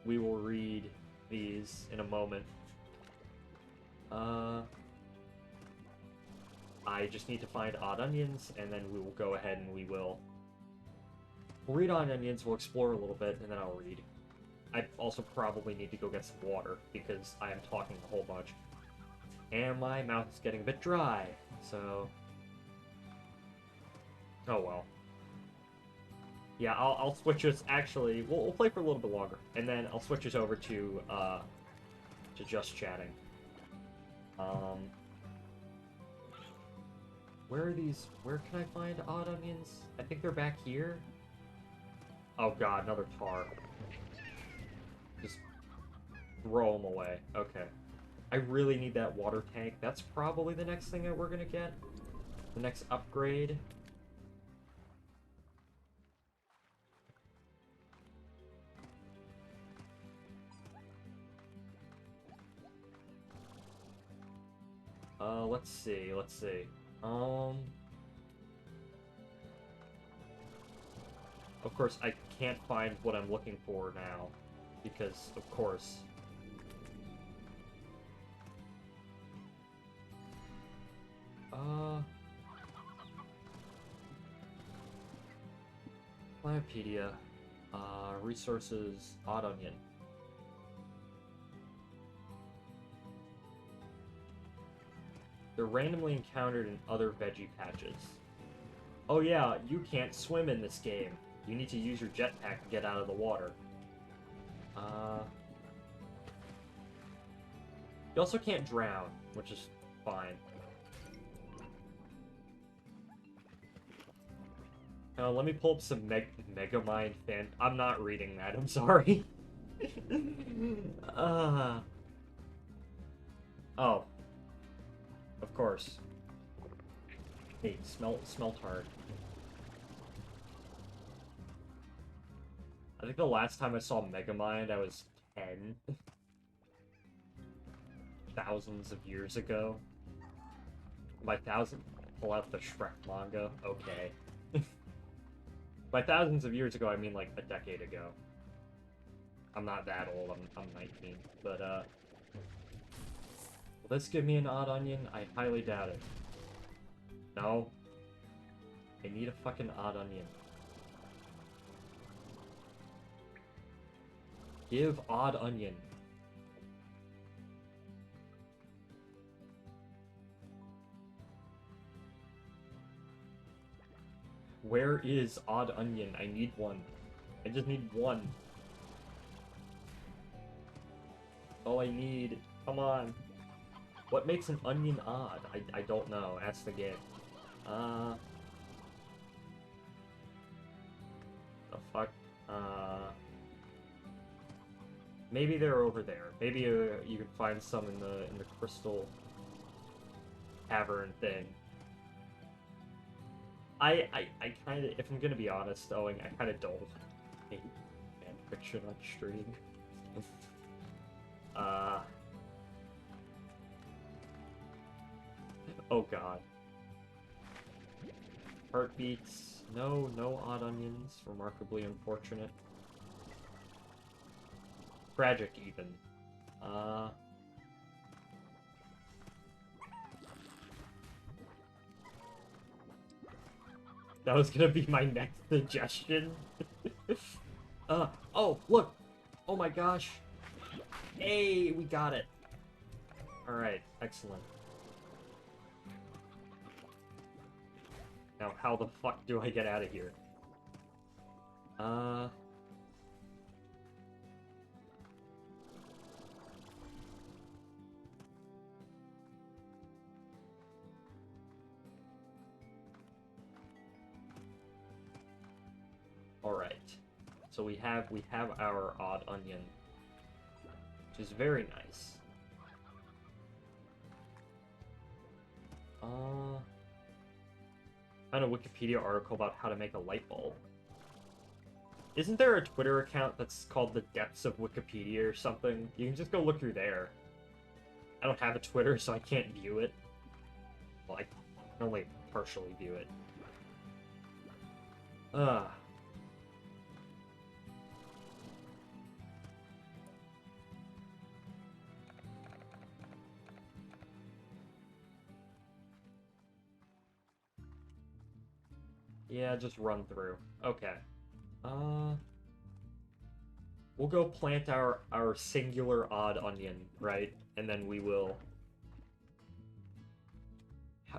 read these in a moment. I just need to find odd onions, and then we will go ahead and we'll read odd onions, we'll explore a little bit, and then I'll read. I also probably need to go get some water, because I am talking a whole bunch. And my mouth is getting a bit dry, so... Oh well. Yeah, I'll switch us, actually, we'll play for a little bit longer, and then I'll switch us over to just chatting. Where are these? Where can I find odd onions? I think they're back here. Oh god, another tar. Just throw them away. Okay. I really need that water tank. That's probably the next thing that we're gonna get. The next upgrade. Let's see. Of course, I can't find what I'm looking for now, because, of course. Wikipedia, resources, odd onion. They're randomly encountered in other veggie patches. Oh yeah, you can't swim in this game. You need to use your jetpack to get out of the water. You also can't drown, which is fine. Let me pull up some Megamind fan. I'm not reading that, I'm sorry. Oh. Of course. Hey, smell tart. I think the last time I saw Megamind, I was 10. Thousands of years ago. By thousand, pull out the Shrek manga. Okay. By thousands of years ago, I mean like a decade ago. I'm not that old. I'm 19. But will this give me an odd onion? I highly doubt it. No. I need a fucking odd onion. Give odd onion. Where is Odd Onion? I need one. I just need one. All I need. Come on. What makes an onion odd? I don't know. Ask the game. The fuck? Maybe they're over there. Maybe you can find some in the crystal cavern thing. I kind of, if I'm gonna be honest, Owen, I kind of don't hate fan fiction on stream. Oh god. Heartbeats. No, no odd onions. Remarkably unfortunate. Tragic, even. That was gonna be my next suggestion. Oh, look! Oh my gosh! Hey, we got it! Alright, excellent. Now, how the fuck do I get out of here? Alright. So we have our odd onion, which is very nice. Found a Wikipedia article about how to make a light bulb. Isn't there a Twitter account that's called The Depths of Wikipedia or something? You can just go look through there. I don't have a Twitter, so I can't view it. Well, I can only partially view it. Yeah, just run through. Okay. We'll go plant our singular odd onion, right? And then we will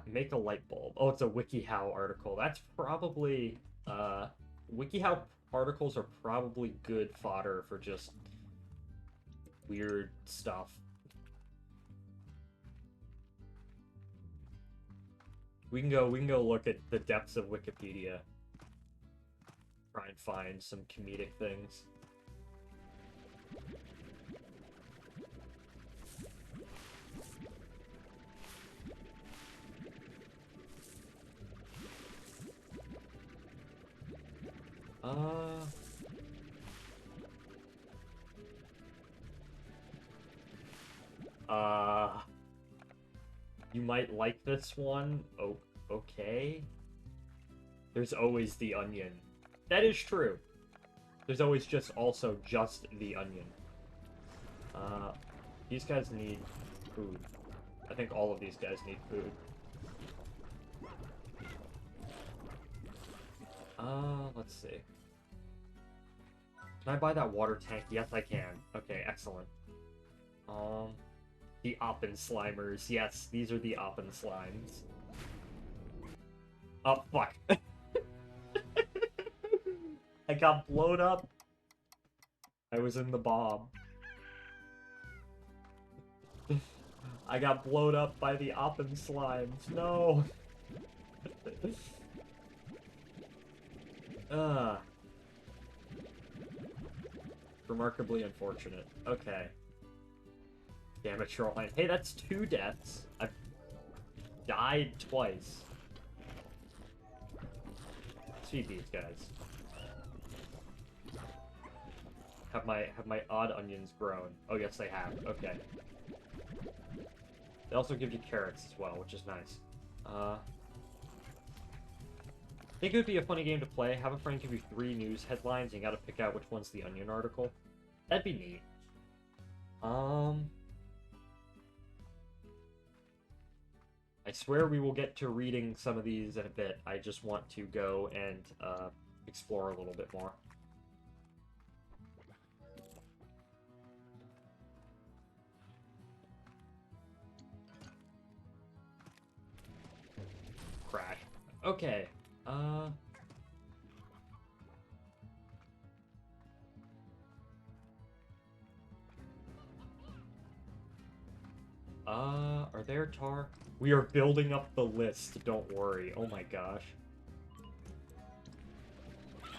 make a light bulb. Oh, it's a WikiHow article. That's probably WikiHow articles are probably good fodder for just weird stuff. We can go look at the depths of Wikipedia. Try and find some comedic things. You might like this one. Oh, okay. There's always the onion. That is true. There's always just the onion. These guys need food. I think all of these guys need food. Let's see. Can I buy that water tank? Yes, I can. Okay, excellent. The Oppenslimers. Yes, these are the Oppenslimes. Oh, fuck. I got blown up. I was in the bomb. I got blown up by the Oppenslimes. No. Remarkably unfortunate. Okay. Damn it, Shoreline. Hey, that's 2 deaths. I've died twice. Let's feed these guys. Have my odd onions grown? Oh yes, they have. Okay. They also give you carrots as well, which is nice. Think it would be a funny game to play. Have a friend give you 3 news headlines, and you gotta pick out which one's the Onion article. That'd be neat. I swear we will get to reading some of these in a bit. I just want to go and explore a little bit more. Crash. Okay. Are there tar? We are building up the list, don't worry. Oh my gosh.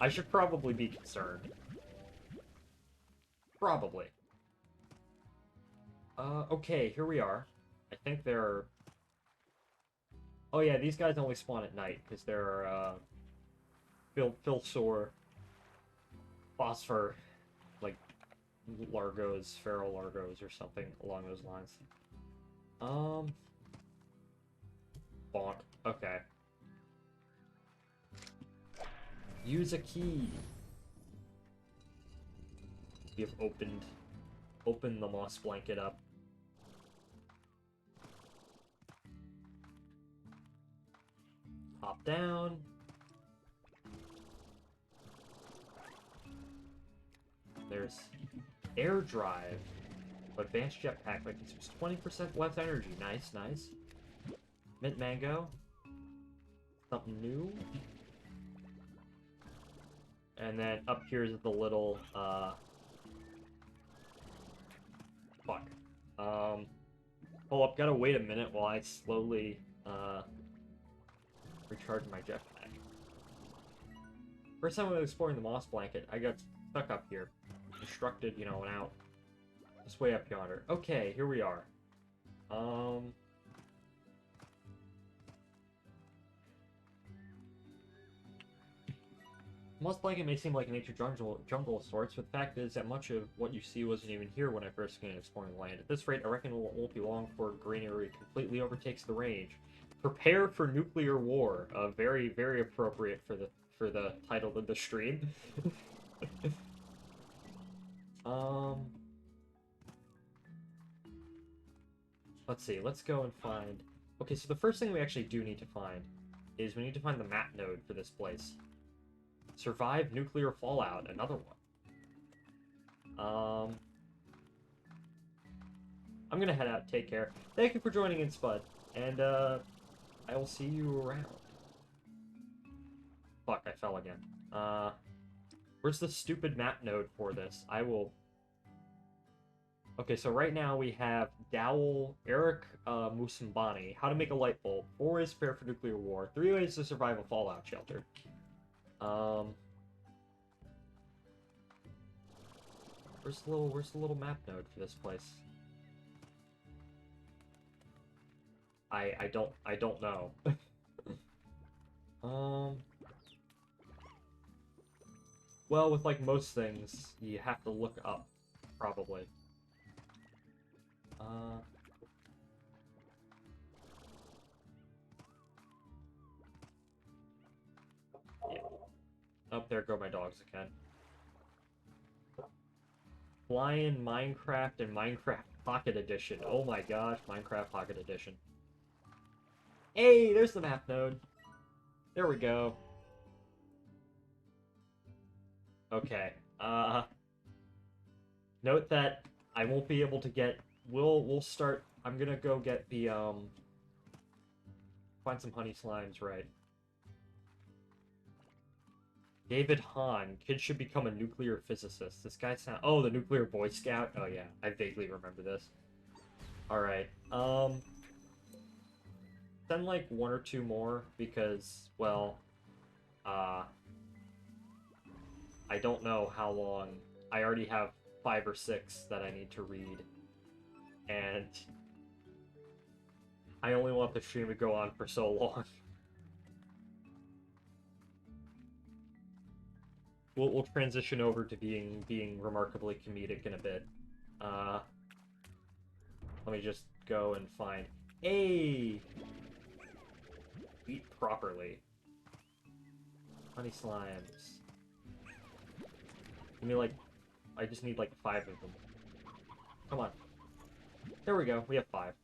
I should probably be concerned. Probably. Okay, here we are. I think there are... Oh yeah, these guys only spawn at night, because there are, Filsor, Phosphor, like, Largos, Feral Largos, or something along those lines. Bonk. Okay. Use a key. We have opened the moss blanket up. Hop down. There's air drive. Advanced jetpack that consumes 20% less energy. Nice, nice. Mint mango. Something new. And then up here is the little, fuck. Hold up, gotta wait a minute while I slowly, recharge my jetpack. First time I was exploring the moss blanket, I got stuck up here. Constructed, you know, and out. This way up yonder. Okay, here we are. Moss blanket may seem like a nature jungle of sorts, but the fact is that much of what you see wasn't even here when I first began exploring the land. At this rate, I reckon it won't be long before greenery completely overtakes the range. Prepare for nuclear war. Very, very appropriate for the title of the stream. Let's see. Let's go and find... Okay, so the first thing we actually do need to find is we need to find the map node for this place. Survive nuclear fallout, another one. I'm gonna head out. Take care. Thank you for joining in, Spud. And, I will see you around. Fuck, I fell again. Where's the stupid map node for this? I will... Okay, so right now we have Dowell, Eric Musambani, how to make a light bulb, 4 ways to prepare for nuclear war, 3 ways to survive a fallout shelter. Where's the little map node for this place? I don't know. Well, with like most things, you have to look up, probably. Yeah. Oh, there go my dogs again. Flying Minecraft and Minecraft Pocket Edition. Oh my gosh, Minecraft Pocket Edition. Hey, there's the map node. There we go. Okay. Note that I won't be able to get... We'll start... I'm gonna go get the, find some honey slimes, right. David Hahn. Kids should become a nuclear physicist. This guy sound... Oh, the nuclear Boy Scout? Oh, yeah. I vaguely remember this. Alright. Send, like, 1 or 2 more, because, well, I don't know how long. I already have 5 or 6 that I need to read. And I only want the stream to go on for so long. We'll transition over to being remarkably comedic in a bit. Let me just go and find... Hey! Eat properly. Honey slimes. Give me, like... I just need, like, 5 of them. Come on. There we go. We have 5.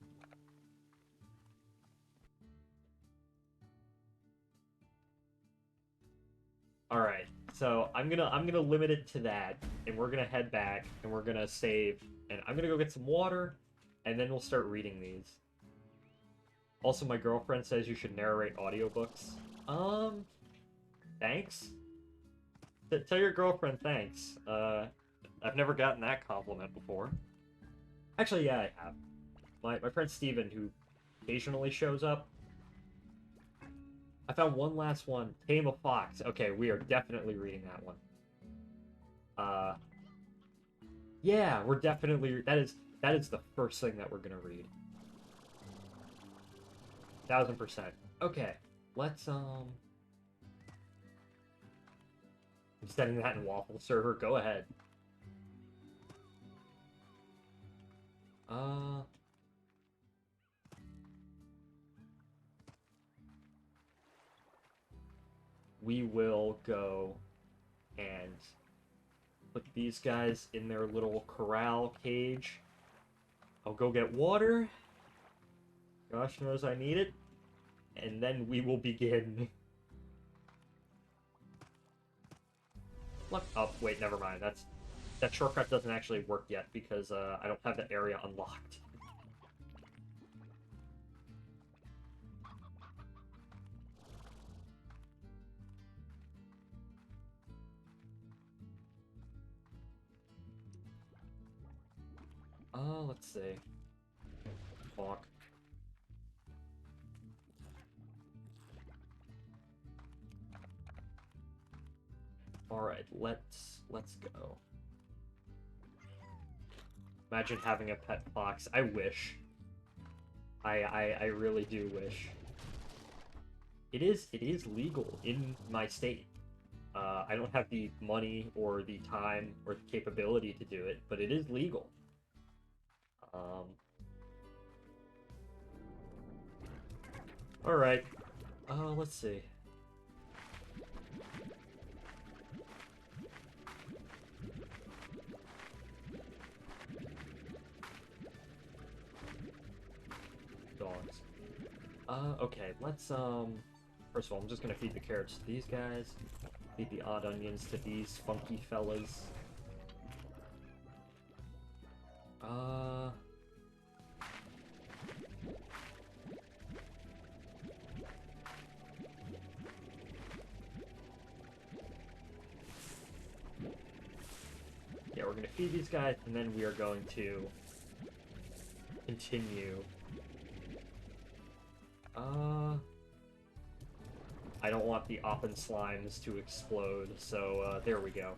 Alright. So, I'm gonna limit it to that, and we're gonna head back, and we're gonna save, and I'm gonna go get some water, and then we'll start reading these. Also, my girlfriend says you should narrate audiobooks. Thanks? Tell your girlfriend thanks. I've never gotten that compliment before. Actually, yeah, I have. my friend Steven, who occasionally shows up. I found one last one, Tame a Fox. Okay, we are definitely reading that one. Yeah, we're definitely that is the first thing that we're gonna read. 1000%. Okay, let's I'm sending that in Waffle server. Go ahead. Uh, we will go and put these guys in their little corral cage. I'll go get water. Gosh knows I need it. And then we will begin. Look. Oh, wait, never mind. That shortcut doesn't actually work yet because I don't have the area unlocked. Let's see. Fuck. Alright, let's go. Imagine having a pet fox. I wish. I really do wish. It is legal in my state. I don't have the money or the time or the capability to do it, but it is legal. Alright. Let's see. Dogs. Okay, let's, first of all, I'm just gonna feed the carrots to these guys. Feed the odd onions to these funky fellas. Yeah, we're gonna feed these guys, and then we are going to continue. I don't want the Oppenslimes to explode, so, there we go.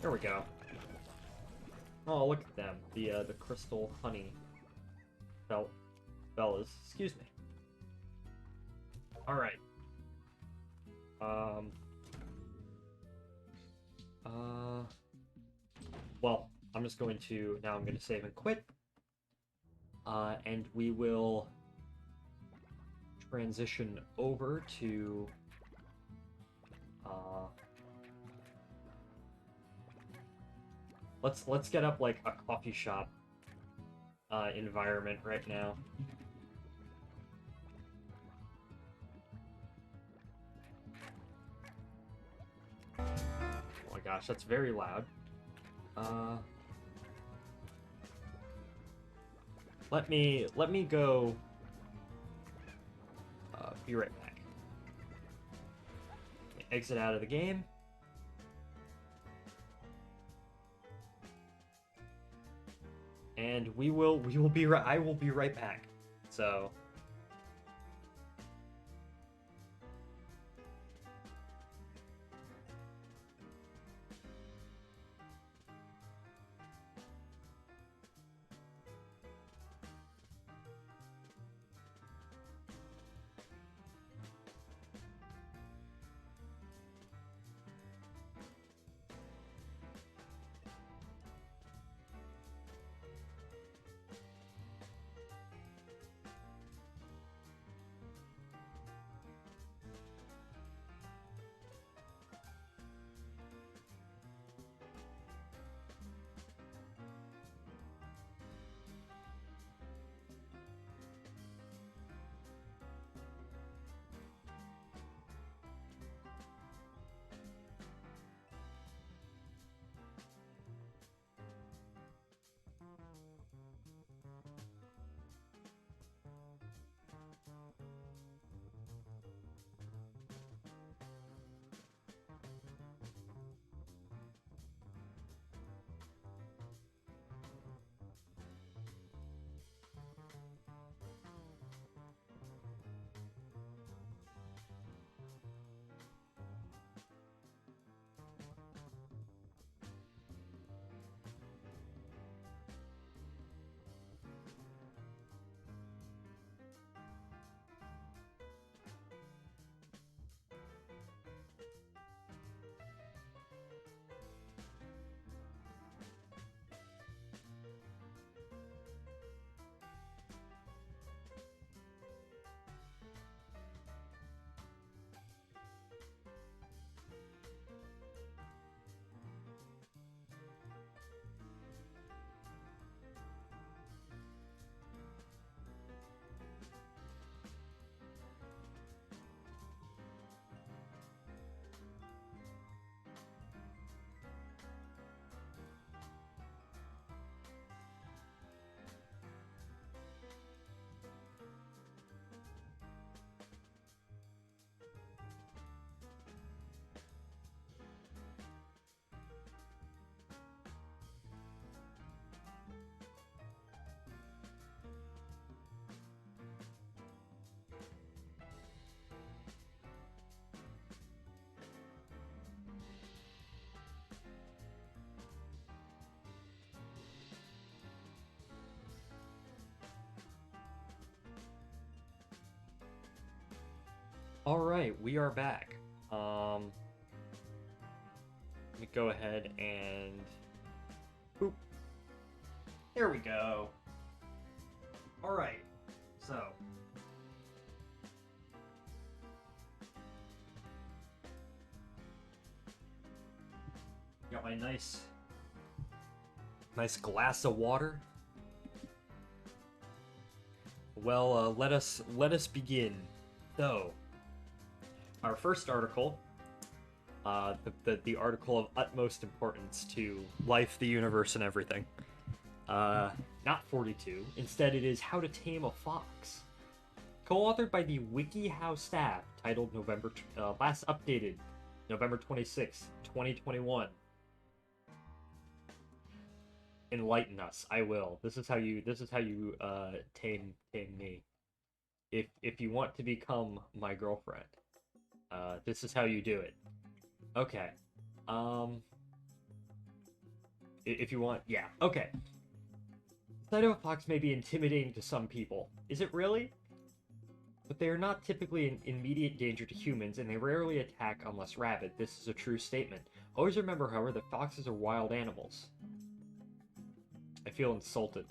There we go. Oh, look at them. The crystal honey. Fellas. Excuse me. Alright. Well, I'm just going to... Now I'm going to save and quit. And we will transition over to... Let's get up, like, a coffee shop environment right now. Oh my gosh, that's very loud. Let me go be right back. Exit out of the game. And we will be right I will be right back. So Alright, we are back. Let me go ahead and... Boop. There we go. Alright, so... Got my nice glass of water. Well, let us begin. So, our first article, the article of utmost importance to life, the universe, and everything. Not 42. Instead, it is How to Tame a Fox. Co-authored by the WikiHow staff, titled last updated November 26, 2021. Enlighten us. I will. This is how you tame me. If you want to become my girlfriend, this is how you do it. Okay. If you want, yeah. Okay. The sight of a fox may be intimidating to some people. Is it really? But they are not typically in immediate danger to humans, and they rarely attack unless rabid. This is a true statement. Always remember, however, that foxes are wild animals. I feel insulted.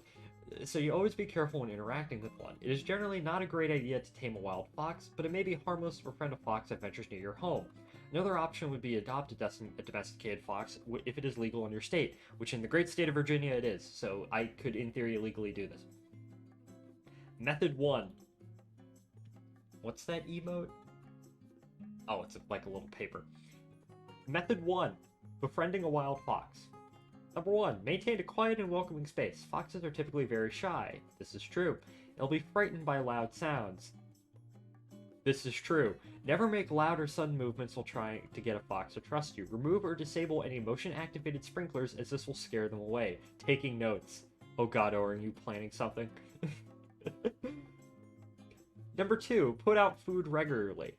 So you always be careful when interacting with one. It is generally not a great idea to tame a wild fox, but it may be harmless to befriend a fox that ventures near your home. Another option would be adopt a domesticated fox if it is legal in your state, which in the great state of Virginia it is, so I could in theory legally do this. Method 1. What's that emote? Oh, it's like a little paper. Method 1. Befriending a wild fox. Number 1. Maintain a quiet and welcoming space. Foxes are typically very shy. This is true. They'll be frightened by loud sounds. This is true. Never make loud or sudden movements while trying to get a fox to trust you. Remove or disable any motion-activated sprinklers, as this will scare them away. Taking notes. Oh god, or are you planning something? Number 2. Put out food regularly.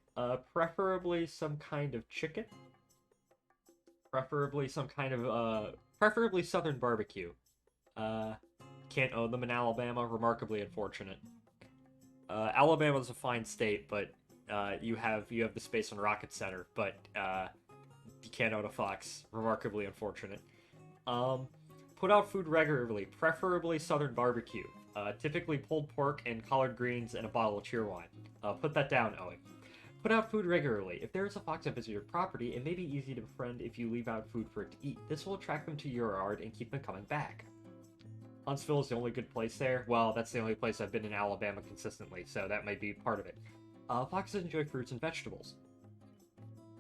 Preferably some kind of chicken. Preferably some kind of, preferably southern barbecue. Can't own them in Alabama. Remarkably unfortunate. Alabama's a fine state, but you have the space on Rocket Center, but you can't own a fox. Remarkably unfortunate. Put out food regularly, preferably southern barbecue. Typically pulled pork and collard greens and a bottle of cheerwine. Put that down, Owen. Put out food regularly. If there is a fox that visits your property, it may be easy to befriend if you leave out food for it to eat. This will attract them to your yard and keep them coming back. Huntsville is the only good place there. Well, that's the only place I've been in Alabama consistently, so that might be part of it. Foxes enjoy fruits and vegetables,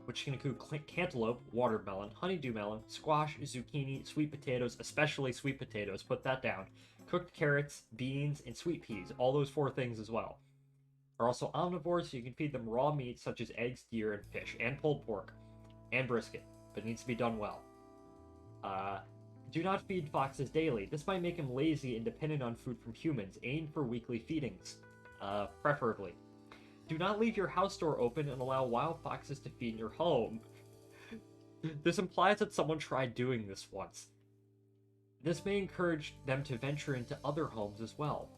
which can include cantaloupe, watermelon, honeydew melon, squash, zucchini, sweet potatoes, especially sweet potatoes, put that down, cooked carrots, beans, and sweet peas, all those 4 things as well. Are also omnivores, so you can feed them raw meat such as eggs, deer, and fish, and pulled pork, and brisket, but it needs to be done well. Do not feed foxes daily. This might make them lazy and dependent on food from humans. Aim for weekly feedings, preferably. Do not leave your house door open and allow wild foxes to feed in your home. This implies that someone tried doing this once. This may encourage them to venture into other homes as well.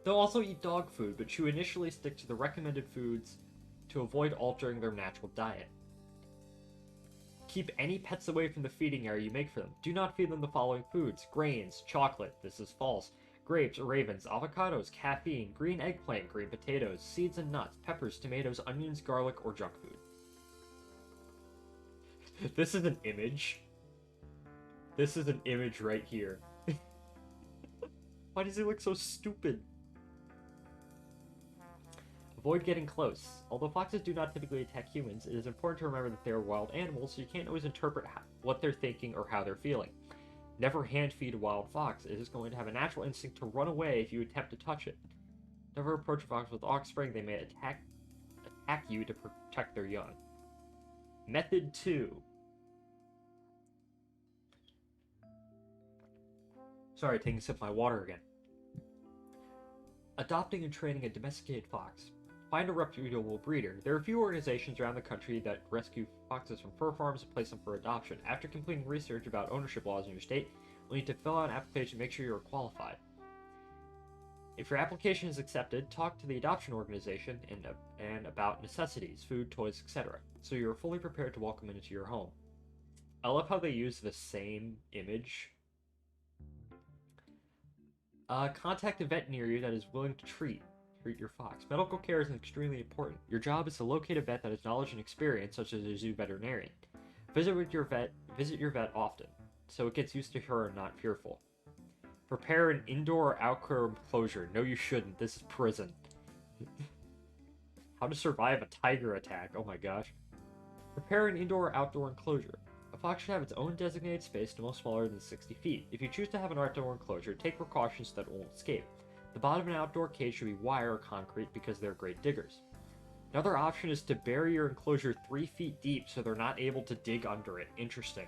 They'll also eat dog food, but should initially stick to the recommended foods to avoid altering their natural diet. Keep any pets away from the feeding area you make for them. Do not feed them the following foods: grains, chocolate, this is false, grapes, ravens, avocados, caffeine, green eggplant, green potatoes, seeds and nuts, peppers, tomatoes, onions, garlic, or junk food. This is an image. This is an image right here. Why does he look so stupid? Avoid getting close. Although foxes do not typically attack humans, it is important to remember that they are wild animals, so you can't always interpret what they're thinking or how they're feeling. Never hand feed a wild fox. It is going to have a natural instinct to run away if you attempt to touch it. Never approach a fox with offspring. They may attack you to protect their young. Method 2. Sorry, taking a sip of my water again. Adopting and training a domesticated fox. Find a reputable breeder. There are a few organizations around the country that rescue foxes from fur farms and place them for adoption. After completing research about ownership laws in your state, you'll need to fill out an application and make sure you are qualified. If your application is accepted, talk to the adoption organization and about necessities, food, toys, etc., so you're fully prepared to welcome it into your home. I love how they use the same image. Contact a vet near you that is willing to treat your fox. Medical care is extremely important. Your job is to locate a vet that has knowledge and experience, such as a zoo veterinarian. Visit your vet often, so it gets used to her and not fearful. Prepare an indoor or outdoor enclosure. No, you shouldn't. This is prison. How to survive a tiger attack. Oh my gosh. Prepare an indoor or outdoor enclosure. A fox should have its own designated space no smaller than 60 feet. If you choose to have an outdoor enclosure, take precautions so that it won't escape. The bottom of an outdoor cage should be wire or concrete because they're great diggers. Another option is to bury your enclosure 3 feet deep so they're not able to dig under it. Interesting.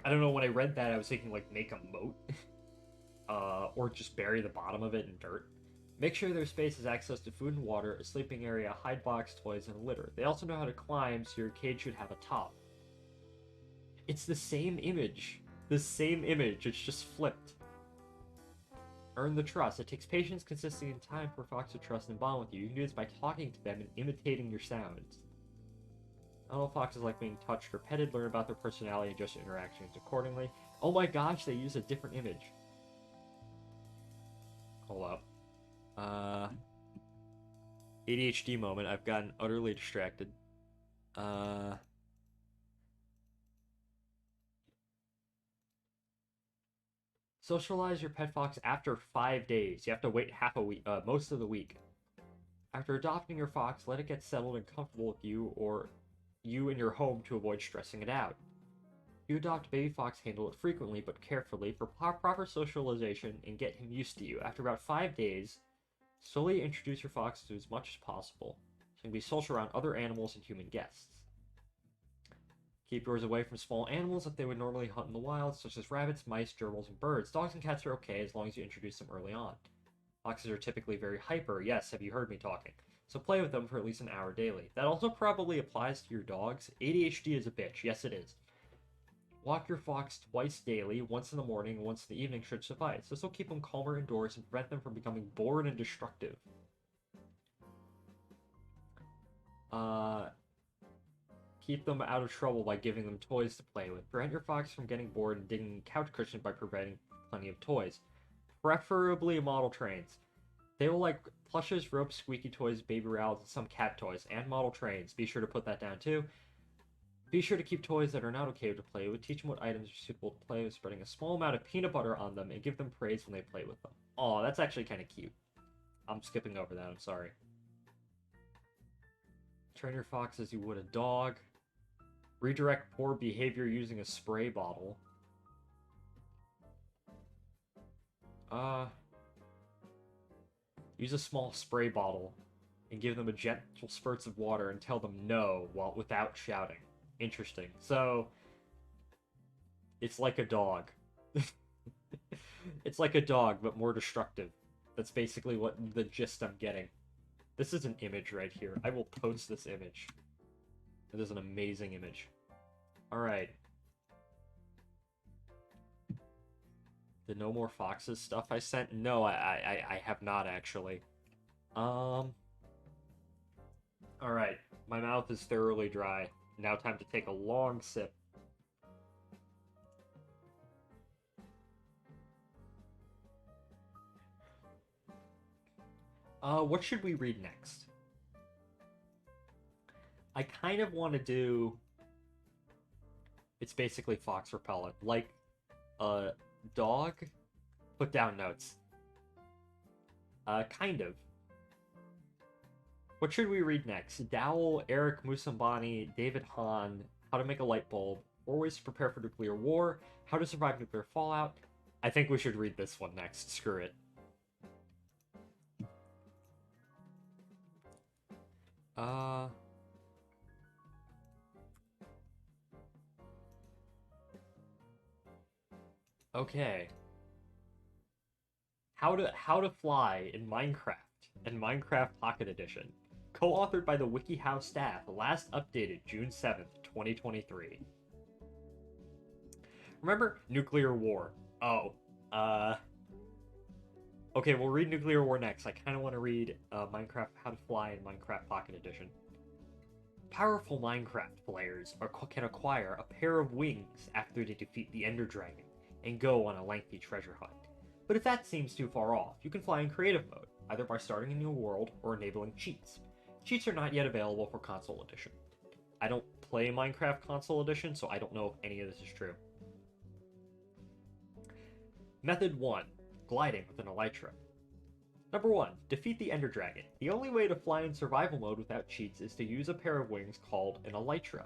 I don't know, when I read that, I was thinking, like, make a moat. Or just bury the bottom of it in dirt. Make sure their space has access to food and water, a sleeping area, hide box, toys, and a litter. They also know how to climb, so your cage should have a top. It's the same image. The same image, it's just flipped. Earn the trust. It takes patience, consistency, and time for a fox to trust and bond with you. You can do this by talking to them and imitating your sounds. Not all foxes like being touched or petted. Learn about their personality and adjust your interactions accordingly. Oh my gosh, they use a different image. Hold up. ADHD moment. I've gotten utterly distracted. Socialize your pet fox after 5 days. You have to wait half a week, most of the week. After adopting your fox, let it get settled and comfortable with you or you in your home to avoid stressing it out. If you adopt a baby fox, handle it frequently but carefully for proper socialization and get him used to you. After about 5 days, slowly introduce your fox to as much as possible. So you can be social around other animals and human guests. Keep yours away from small animals that they would normally hunt in the wild, such as rabbits, mice, gerbils, and birds. Dogs and cats are okay as long as you introduce them early on. Foxes are typically very hyper. Yes, have you heard me talking? So play with them for at least an hour daily. That also probably applies to your dogs. ADHD is a bitch. Yes, it is. Walk your fox twice daily, once in the morning and once in the evening should suffice. This will keep them calmer indoors and prevent them from becoming bored and destructive. Keep them out of trouble by giving them toys to play with. Prevent your fox from getting bored and digging couch cushions by providing plenty of toys. Preferably model trains. They will like plushes, ropes, squeaky toys, baby rowels, and some cat toys, and model trains. Be sure to put that down too. Be sure to keep toys that are not okay to play with. Teach them what items are suitable to play with, spreading a small amount of peanut butter on them, and give them praise when they play with them. Oh, that's actually kind of cute. I'm skipping over that, I'm sorry. Train your fox as you would a dog. Redirect poor behavior using a spray bottle. Use a small spray bottle and give them a gentle spurts of water and tell them no without shouting. Interesting. So, it's like a dog. It's like a dog, but more destructive. That's basically what the gist I'm getting. This is an image right here. I will post this image. It is an amazing image. Alright. The No More Foxes stuff I sent? No, I have not actually. Alright. My mouth is thoroughly dry. Now time to take a long sip. What should we read next? I kind of want to do... It's basically fox repellent. Like a dog? Put down notes. Kind of. What should we read next? Dowell, Eric Musambani, David Hahn, How to Make a Light Bulb, 4 Ways to Prepare for Nuclear War, How to Survive Nuclear Fallout. I think we should read this one next. Screw it. Okay. How to Fly in Minecraft and Minecraft Pocket Edition. Co-authored by the WikiHow staff, last updated June 7th, 2023. Remember Nuclear War? Oh, Okay, we'll read Nuclear War next. I kind of want to read Minecraft How to Fly in Minecraft Pocket Edition. Powerful Minecraft players can acquire a pair of wings after they defeat the Ender Dragon and go on a lengthy treasure hunt. But if that seems too far off, you can fly in creative mode, either by starting a new world or enabling cheats. Cheats are not yet available for console edition. I don't play Minecraft console edition, so I don't know if any of this is true. Method 1. Gliding with an elytra. Number 1. Defeat the Ender Dragon. The only way to fly in survival mode without cheats is to use a pair of wings called an elytra.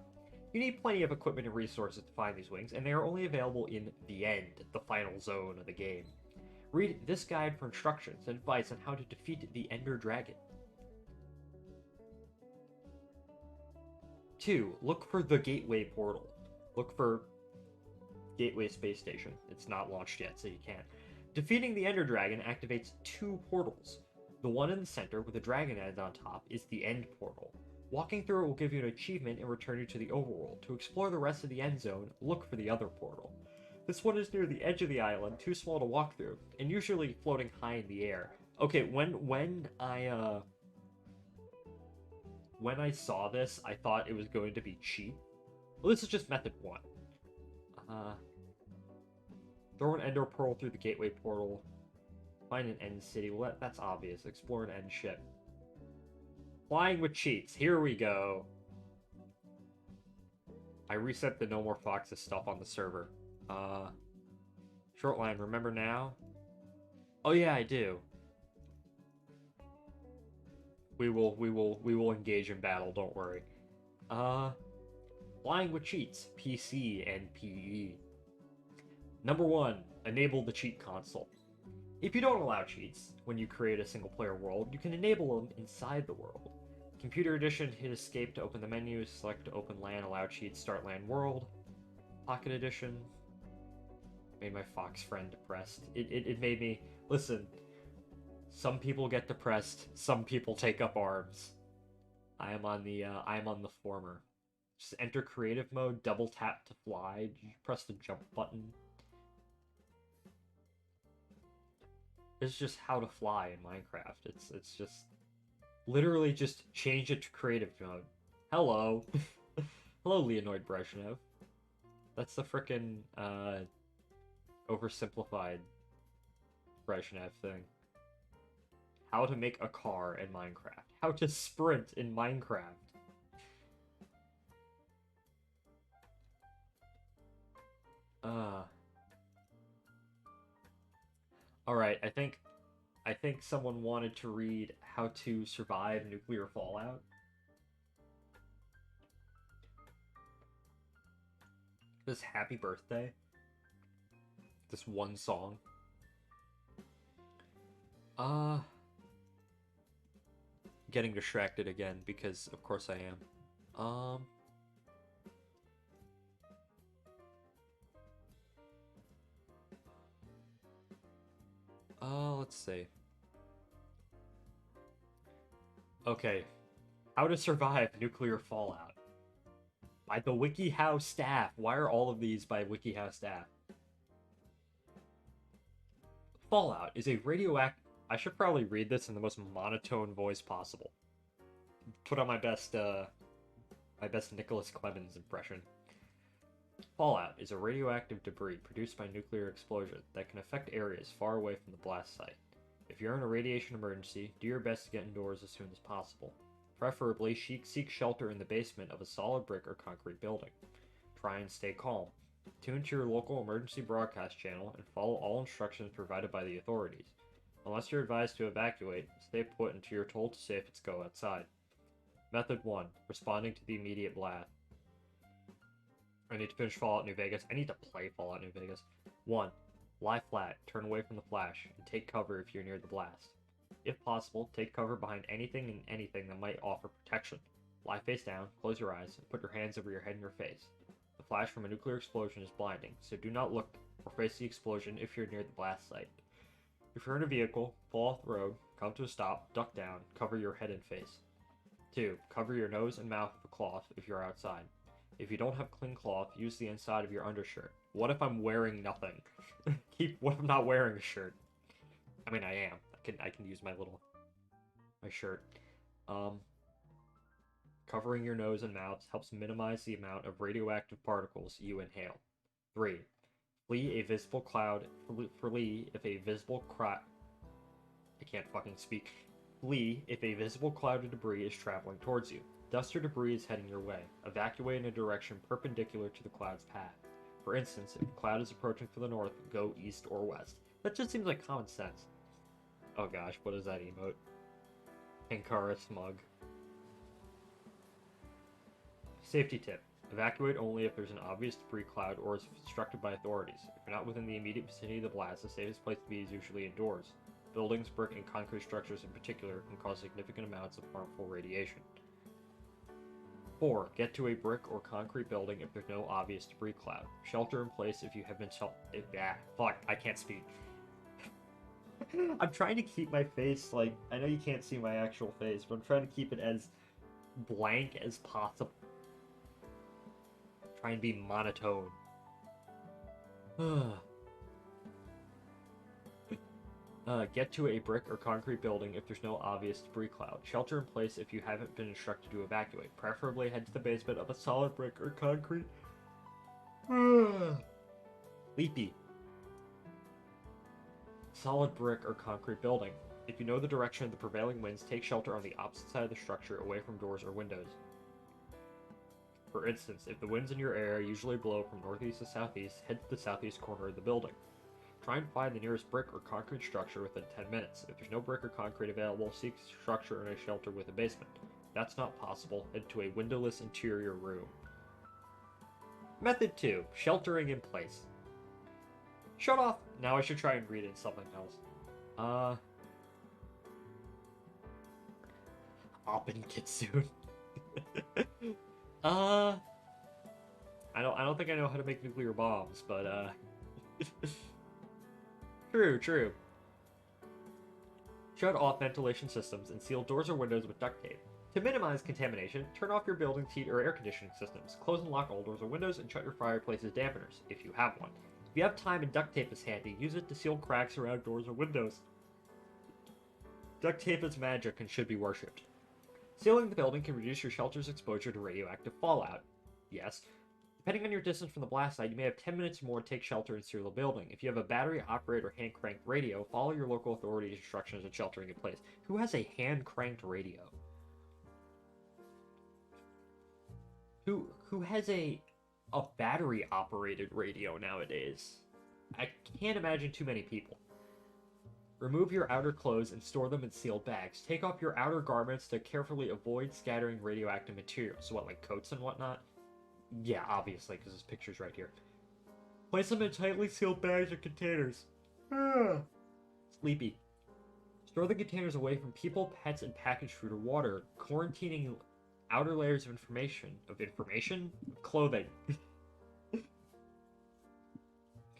You need plenty of equipment and resources to find these wings, and they are only available in the end, the final zone of the game. Read this guide for instructions and advice on how to defeat the Ender Dragon. 2. Look for the Gateway portal. Look for Gateway Space Station. It's not launched yet, so you can't. Defeating the Ender Dragon activates 2 portals. The one in the center with a dragon head on top is the End portal. Walking through it will give you an achievement and return you to the overworld. To explore the rest of the End Zone, look for the other portal. This one is near the edge of the island, too small to walk through, and usually floating high in the air. Okay, when I saw this, I thought it was going to be cheap. Well, this is just method 1. Throw an ender pearl through the gateway portal. Find an end city. Well, that's obvious. Explore an end ship. Flying with cheats. Here we go. I reset the No More Foxes stuff on the server. Shortline, remember now? Oh yeah, I do. We will engage in battle, don't worry. Flying with cheats. PC and PE. Number 1, enable the cheat console. If you don't allow cheats when you create a single player world, you can enable them inside the world. Computer Edition, hit escape to open the menu, select open LAN, allow cheats, start LAN world. Pocket Edition made my fox friend depressed. It made me, listen, some people get depressed, some people take up arms. I am on the former. Just enter creative mode, double tap to fly, press the jump button. It's just how to fly in Minecraft. It's just literally just change it to creative mode. Hello. Hello, Leonid Brezhnev. That's the frickin' oversimplified Brezhnev thing. How to make a car in Minecraft. How to sprint in Minecraft. Alright, I think someone wanted to read How to Survive Nuclear Fallout. This Happy Birthday. This one song. Getting distracted again because of course I am. Let's see. Okay. How to Survive Nuclear Fallout. By the WikiHow staff. Why are all of these by WikiHow staff? Fallout is a radioactive... I should probably read this in the most monotone voice possible. Put on my best Nicholas Clemens impression. Fallout is a radioactive debris produced by nuclear explosion that can affect areas far away from the blast site. If you're in a radiation emergency, do your best to get indoors as soon as possible. Preferably, seek shelter in the basement of a solid brick or concrete building. Try and stay calm. Tune to your local emergency broadcast channel and follow all instructions provided by the authorities. Unless you're advised to evacuate, stay put until you're told to safely go outside. Method 1. Responding to the immediate blast. I need to finish Fallout New Vegas. I need to play Fallout New Vegas. 1. Lie flat, turn away from the flash, and take cover if you're near the blast. If possible, take cover behind anything and anything that might offer protection. Lie face down, close your eyes, and put your hands over your head and your face. The flash from a nuclear explosion is blinding, so do not look or face the explosion if you're near the blast site. If you're in a vehicle, pull off the road, come to a stop, duck down, cover your head and face. 2. Cover your nose and mouth with a cloth if you're outside. If you don't have clean cloth, use the inside of your undershirt. What if I'm wearing nothing? What if I'm not wearing a shirt? I mean, I am. I can use my shirt. Um, Covering your nose and mouth helps minimize the amount of radioactive particles you inhale. 3. Flee a visible cloud. Flee if a visible crowd. I can't fucking speak. Flee if a visible cloud of debris is traveling towards you. Dust or debris is heading your way. Evacuate in a direction perpendicular to the cloud's path. For instance, if the cloud is approaching from the north, go east or west. That just seems like common sense. Oh gosh, what is that emote? Ankara smug. Safety tip. Evacuate only if there's an obvious debris cloud or is obstructed by authorities. If you're not within the immediate vicinity of the blast, the safest place to be is usually indoors. Buildings, brick, and concrete structures in particular can cause significant amounts of harmful radiation. 4. Get to a brick or concrete building if there's no obvious debris cloud. Shelter in place if you have been fuck, I can't speak. I'm trying to keep my face, like, I know you can't see my actual face, but I'm trying to keep it as blank as possible. Try and be monotone. Get to a brick or concrete building if there's no obvious debris cloud. Shelter in place if you haven't been instructed to evacuate. Preferably head to the basement of a solid brick or concrete. Leapy. Solid brick or concrete building. If you know the direction of the prevailing winds, take shelter on the opposite side of the structure, away from doors or windows. For instance, if the winds in your area usually blow from northeast to southeast, head to the southeast corner of the building. Try and find the nearest brick or concrete structure within 10 minutes. If there's no brick or concrete available, seek structure in a shelter with a basement. If that's not possible, head to a windowless interior room. Method 2. Sheltering in place. Shut off! Now I should try and read in something else. Oppenslimes. I don't think I know how to make nuclear bombs, but True. Shut off ventilation systems and seal doors or windows with duct tape. To minimize contamination, turn off your building's heat or air conditioning systems. Close and lock all doors or windows and shut your fireplace's dampeners, if you have one. If you have time and duct tape is handy, use it to seal cracks around doors or windows. Duct tape is magic and should be worshipped. Sealing the building can reduce your shelter's exposure to radioactive fallout. Yes. Depending on your distance from the blast site, you may have 10 minutes or more to take shelter and seal the building. If you have a battery-operated or hand-cranked radio, follow your local authorities' instructions on sheltering in place. Who has a hand-cranked radio? Who has a battery-operated radio nowadays? I can't imagine too many people. Remove your outer clothes and store them in sealed bags. Take off your outer garments to carefully avoid scattering radioactive materials. So what, like coats and whatnot? Yeah, obviously, because this picture's right here. Place them in tightly sealed bags or containers. Sleepy. Store the containers away from people, pets, and packaged food or water. Quarantining outer layers of information. Clothing. Can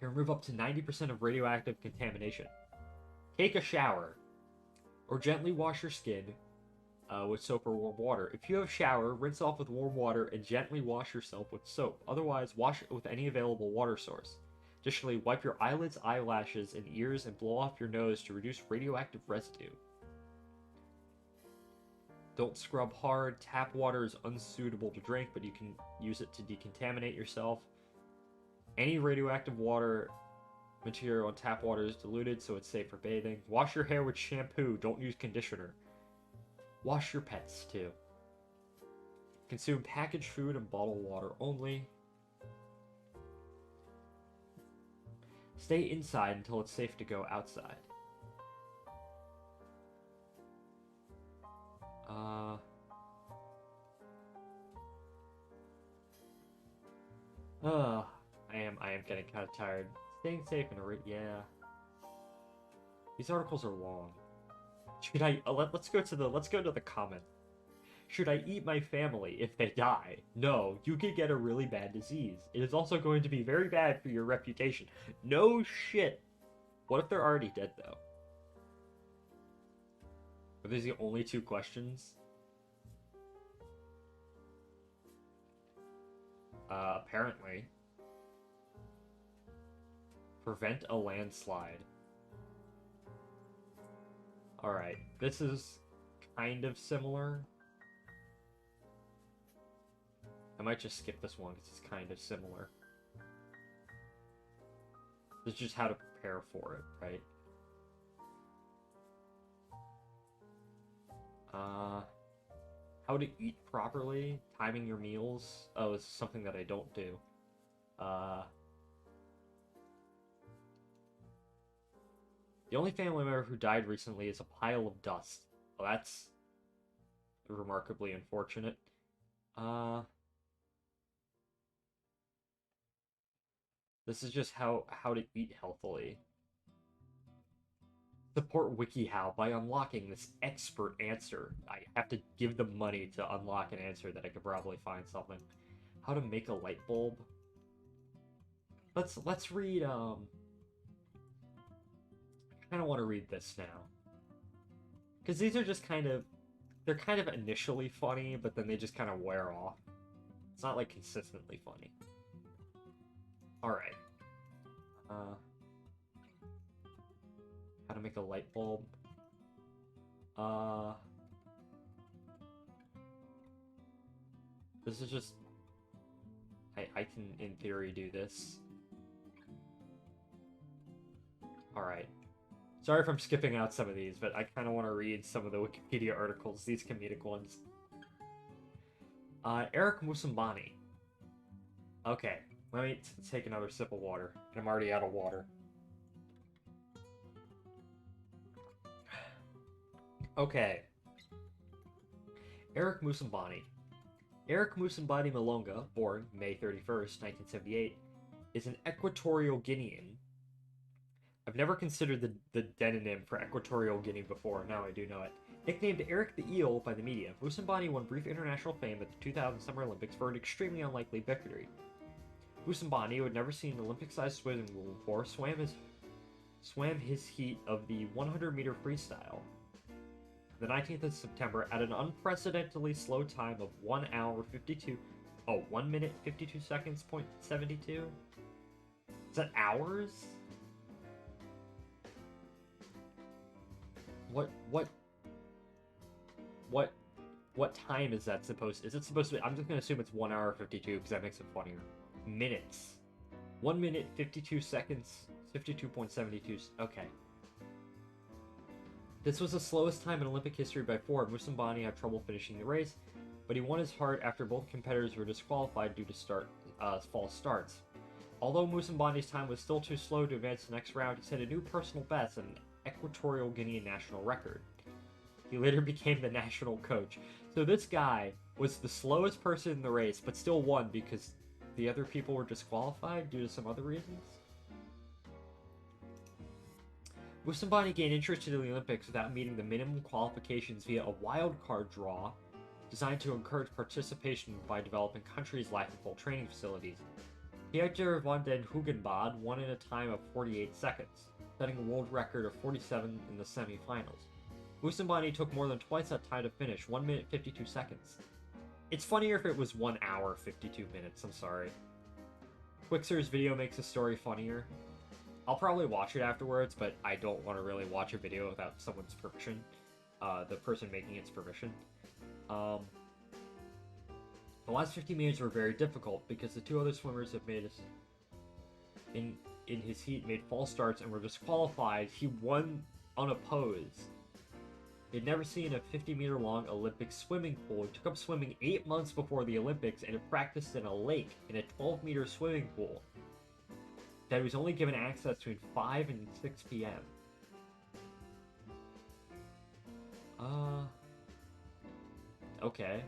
remove up to 90% of radioactive contamination. Take a shower. Or gently wash your skin with soap or warm water. If you have a shower, rinse off with warm water and gently wash yourself with soap. Otherwise, wash it with any available water source. Additionally, wipe your eyelids, eyelashes, and ears and blow off your nose to reduce radioactive residue. Don't scrub hard. Tap water is unsuitable to drink, but you can use it to decontaminate yourself. Any radioactive water material in tap water is diluted, so it's safe for bathing. Wash your hair with shampoo. Don't use conditioner. Wash your pets, too. Consume packaged food and bottled water only. Stay inside until it's safe to go outside. I am getting kind of tired. Staying safe in a yeah. These articles are long. Should I let's go to the comment. Should I eat my family if they die? No, you could get a really bad disease. It is also going to be very bad for your reputation. No shit. What if they're already dead though? Are these the only two questions? Apparently. Prevent a landslide. Alright, this is kind of similar. I might just skip this one because it's kind of similar. This is just how to prepare for it, right? How to eat properly, timing your meals. Oh, it's something that I don't do. The only family member who died recently is a pile of dust. Well, that's remarkably unfortunate. This is just how to eat healthily. Support WikiHow by unlocking this expert answer. I have to give them money to unlock an answer that I could probably find something. How to make a light bulb. Let's read I kind of want to read this now. Cuz these are just they're kind of initially funny, but then they just kind of wear off. It's not like consistently funny. All right. How to make a light bulb. This is just... I can, in theory, do this. Alright. Sorry if I'm skipping out some of these, but I kind of want to read some of the Wikipedia articles, these comedic ones. Eric Musambani. Okay, let me take another sip of water. I'm already out of water. Okay. Eric Musambani. Eric Musambani Malonga, born May 31st, 1978, is an Equatorial Guinean. I've never considered the demonym for Equatorial Guinea before, now I do know it. Nicknamed Eric the Eel by the media, Musambani won brief international fame at the 2000 Summer Olympics for an extremely unlikely victory. Musambani, who had never seen an Olympic-sized swimming pool before, swam his heat of the 100-meter freestyle the 19th of September at an unprecedentedly slow time of 1 minute 52 seconds, .72? Is that hours? What time is that supposed... Is it supposed to be... I'm just gonna assume it's 1 hour 52 because that makes it funnier. Minutes. 1 minute 52 seconds, 52.72... Okay. This was the slowest time in Olympic history by 4. Musambani had trouble finishing the race, but he won his heart after both competitors were disqualified due to false starts. Although Musambani's time was still too slow to advance to the next round, he set a new personal best and an Equatorial Guinea national record. He later became the national coach. So this guy was the slowest person in the race, but still won because the other people were disqualified due to some other reasons? Musambani gained interest in the Olympics without meeting the minimum qualifications via a wild card draw designed to encourage participation by developing countries lacking full training facilities. Pieter van den Hoogenbod won in a time of 48 seconds, setting a world record of 47 in the semi-finals. Musambani took more than twice that time to finish, 1 minute 52 seconds. It's funnier if it was 1 hour 52 minutes, I'm sorry. Quixer's video makes the story funnier. I'll probably watch it afterwards, but I don't want to really watch a video without someone's permission. The person making its permission. The last 50 meters were very difficult because the two other swimmers have made in his heat made false starts and were disqualified. He won unopposed. He'd never seen a 50-meter long Olympic swimming pool. He took up swimming 8 months before the Olympics and had practiced in a lake in a 12-meter swimming pool that he was only given access between 5 and 6 p.m. Okay.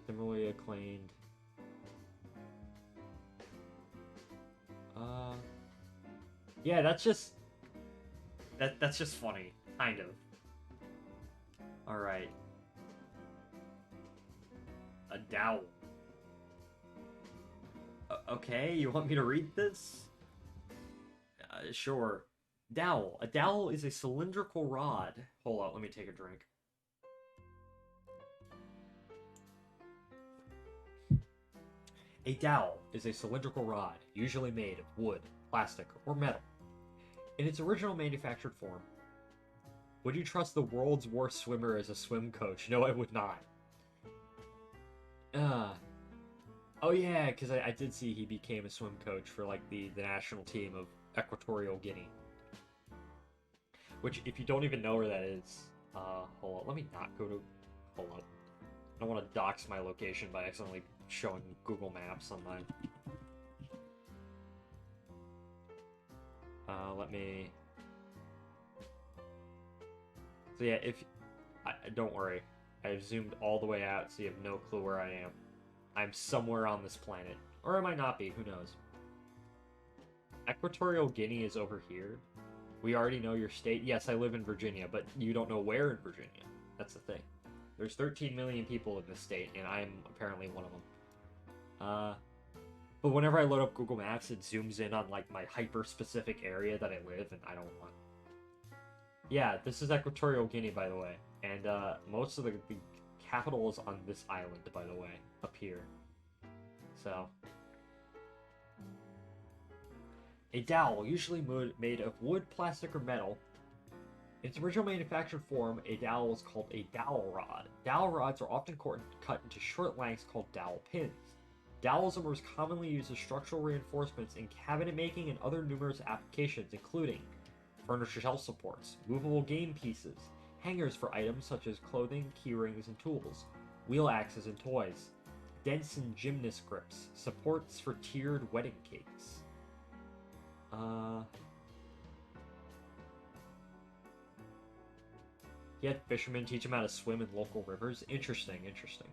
Similarly acclaimed. Yeah, that's just funny, kind of. All right. A dowel. Okay, you want me to read this? Sure. Dowel. A dowel is a cylindrical rod. Hold on, let me take a drink. A dowel is a cylindrical rod, usually made of wood, plastic, or metal. In its original manufactured form, Would you trust the world's worst swimmer as a swim coach? No, I would not. Uh, oh yeah, because I did see he became a swim coach for like the national team of Equatorial Guinea. Which, if you don't even know where that is, hold on, let me not go to. Hold on, I don't want to dox my location by accidentally showing Google Maps on mine. Let me. So yeah, if don't worry, I've zoomed all the way out, so you have no clue where I am. I'm somewhere on this planet, or I might not be. Who knows? Equatorial Guinea is over here. We already know your state. Yes, I live in Virginia, but you don't know where in Virginia. That's the thing. There's 13 million people in this state, and I'm apparently one of them. But whenever I load up Google Maps, it zooms in on like my hyper-specific area that I live, and I don't want. Yeah, this is Equatorial Guinea, by the way, and most of the capital is on this island, by the way, up here. So, a dowel, usually made of wood, plastic, or metal. In its original manufactured form, a dowel was called a dowel rod. Dowel rods are often cut into short lengths called dowel pins. Dowels are most commonly used as structural reinforcements in cabinet making and other numerous applications, including furniture shelf supports, movable game pieces, hangers for items such as clothing, key rings, and tools, wheel axes and toys, dents and gymnast grips, supports for tiered wedding cakes. He had fishermen teach him how to swim in local rivers. Interesting, interesting.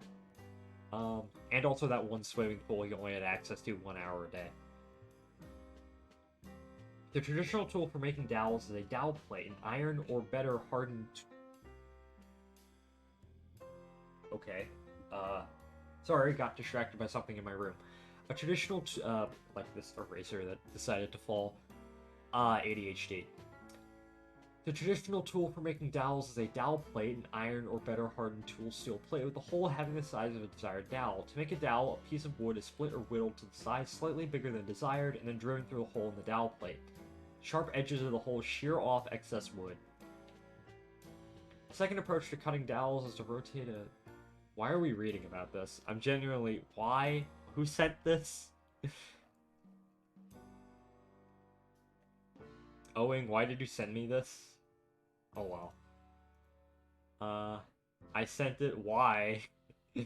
And also that one swimming pool he only had access to 1 hour a day. The traditional tool for making dowels is a dowel plate, an iron or better hardened. Okay. Sorry, got distracted by something in my room. A traditional, like this eraser that decided to fall. ADHD. The traditional tool for making dowels is a dowel plate, an iron or better hardened tool steel plate with the hole having the size of a desired dowel. To make a dowel, a piece of wood is split or whittled to the size slightly bigger than desired and then driven through the hole in the dowel plate. Sharp edges of the hole shear off excess wood. The second approach to cutting dowels is to rotate a... Why are we reading about this? I'm genuinely... Why? Who sent this? Owing, why did you send me this? Oh well. I sent it. Why? Do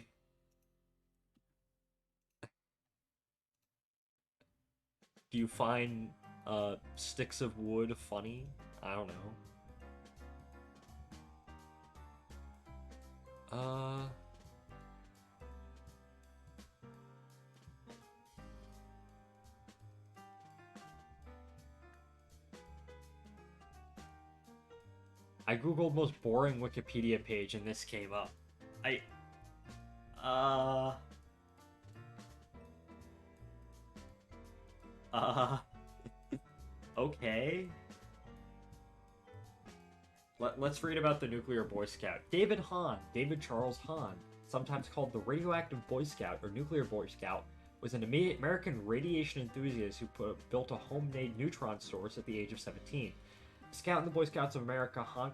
you find sticks of wood funny? I don't know. I googled most boring Wikipedia page and this came up. Uh... Okay. Let's read about the nuclear Boy Scout. David Hahn, David Charles Hahn, sometimes called the radioactive Boy Scout or nuclear Boy Scout, was an American radiation enthusiast who built a homemade neutron source at the age of 17. Scout in the Boy Scouts of America, Hahn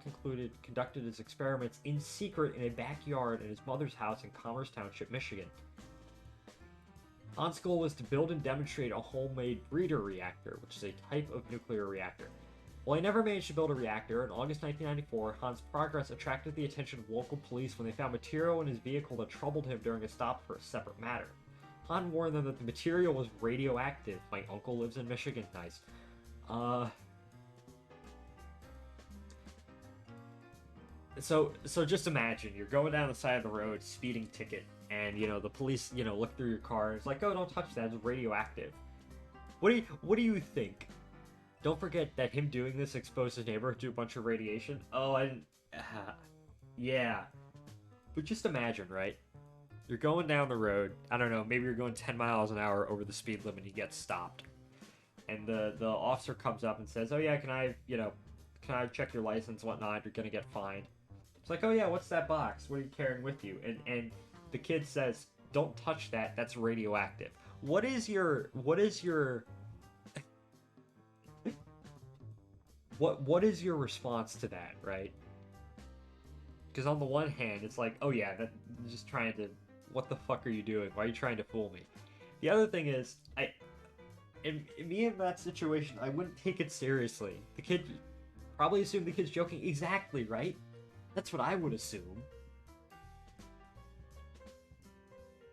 conducted his experiments in secret in a backyard in his mother's house in Commerce Township, Michigan. Hahn's goal was to build and demonstrate a homemade breeder reactor, which is a type of nuclear reactor. While he never managed to build a reactor, in August 1994, Hahn's progress attracted the attention of local police when they found material in his vehicle that troubled him during a stop for a separate matter. Hahn warned them that the material was radioactive. My uncle lives in Michigan. Nice. So just imagine, you're going down the side of the road, speeding ticket, and, the police, look through your car, it's like, oh, don't touch that, it's radioactive. What do you think? Don't forget that him doing this exposed his neighborhood to a bunch of radiation. Oh, I didn't... yeah. But just imagine, right? You're going down the road, I don't know, maybe you're going 10 miles an hour over the speed limit and you get stopped. And the officer comes up and says, oh yeah, can I check your license and whatnot, you're gonna get fined. It's like, oh yeah, what's that box? What are you carrying with you? And the kid says, don't touch that, that's radioactive. What is your what is your response to that, right? Because on the one hand, it's like, oh yeah, that just trying to, what the fuck are you doing? Why are you trying to fool me? The other thing is, in me in that situation, I wouldn't take it seriously. The kid probably assumed the kid's joking. Exactly, right? That's what I would assume.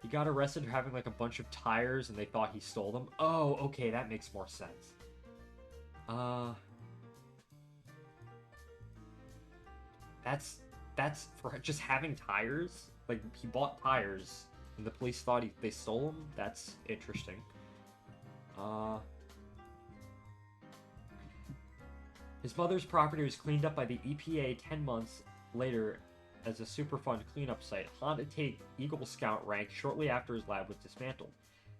He got arrested for having like a bunch of tires and they thought he stole them. Oh, okay, that makes more sense. That's for just having tires? Like, he bought tires and the police thought they stole them? That's interesting. His mother's property was cleaned up by the EPA 10 months later as a Superfund cleanup site. Han attained Eagle Scout rank shortly after his lab was dismantled.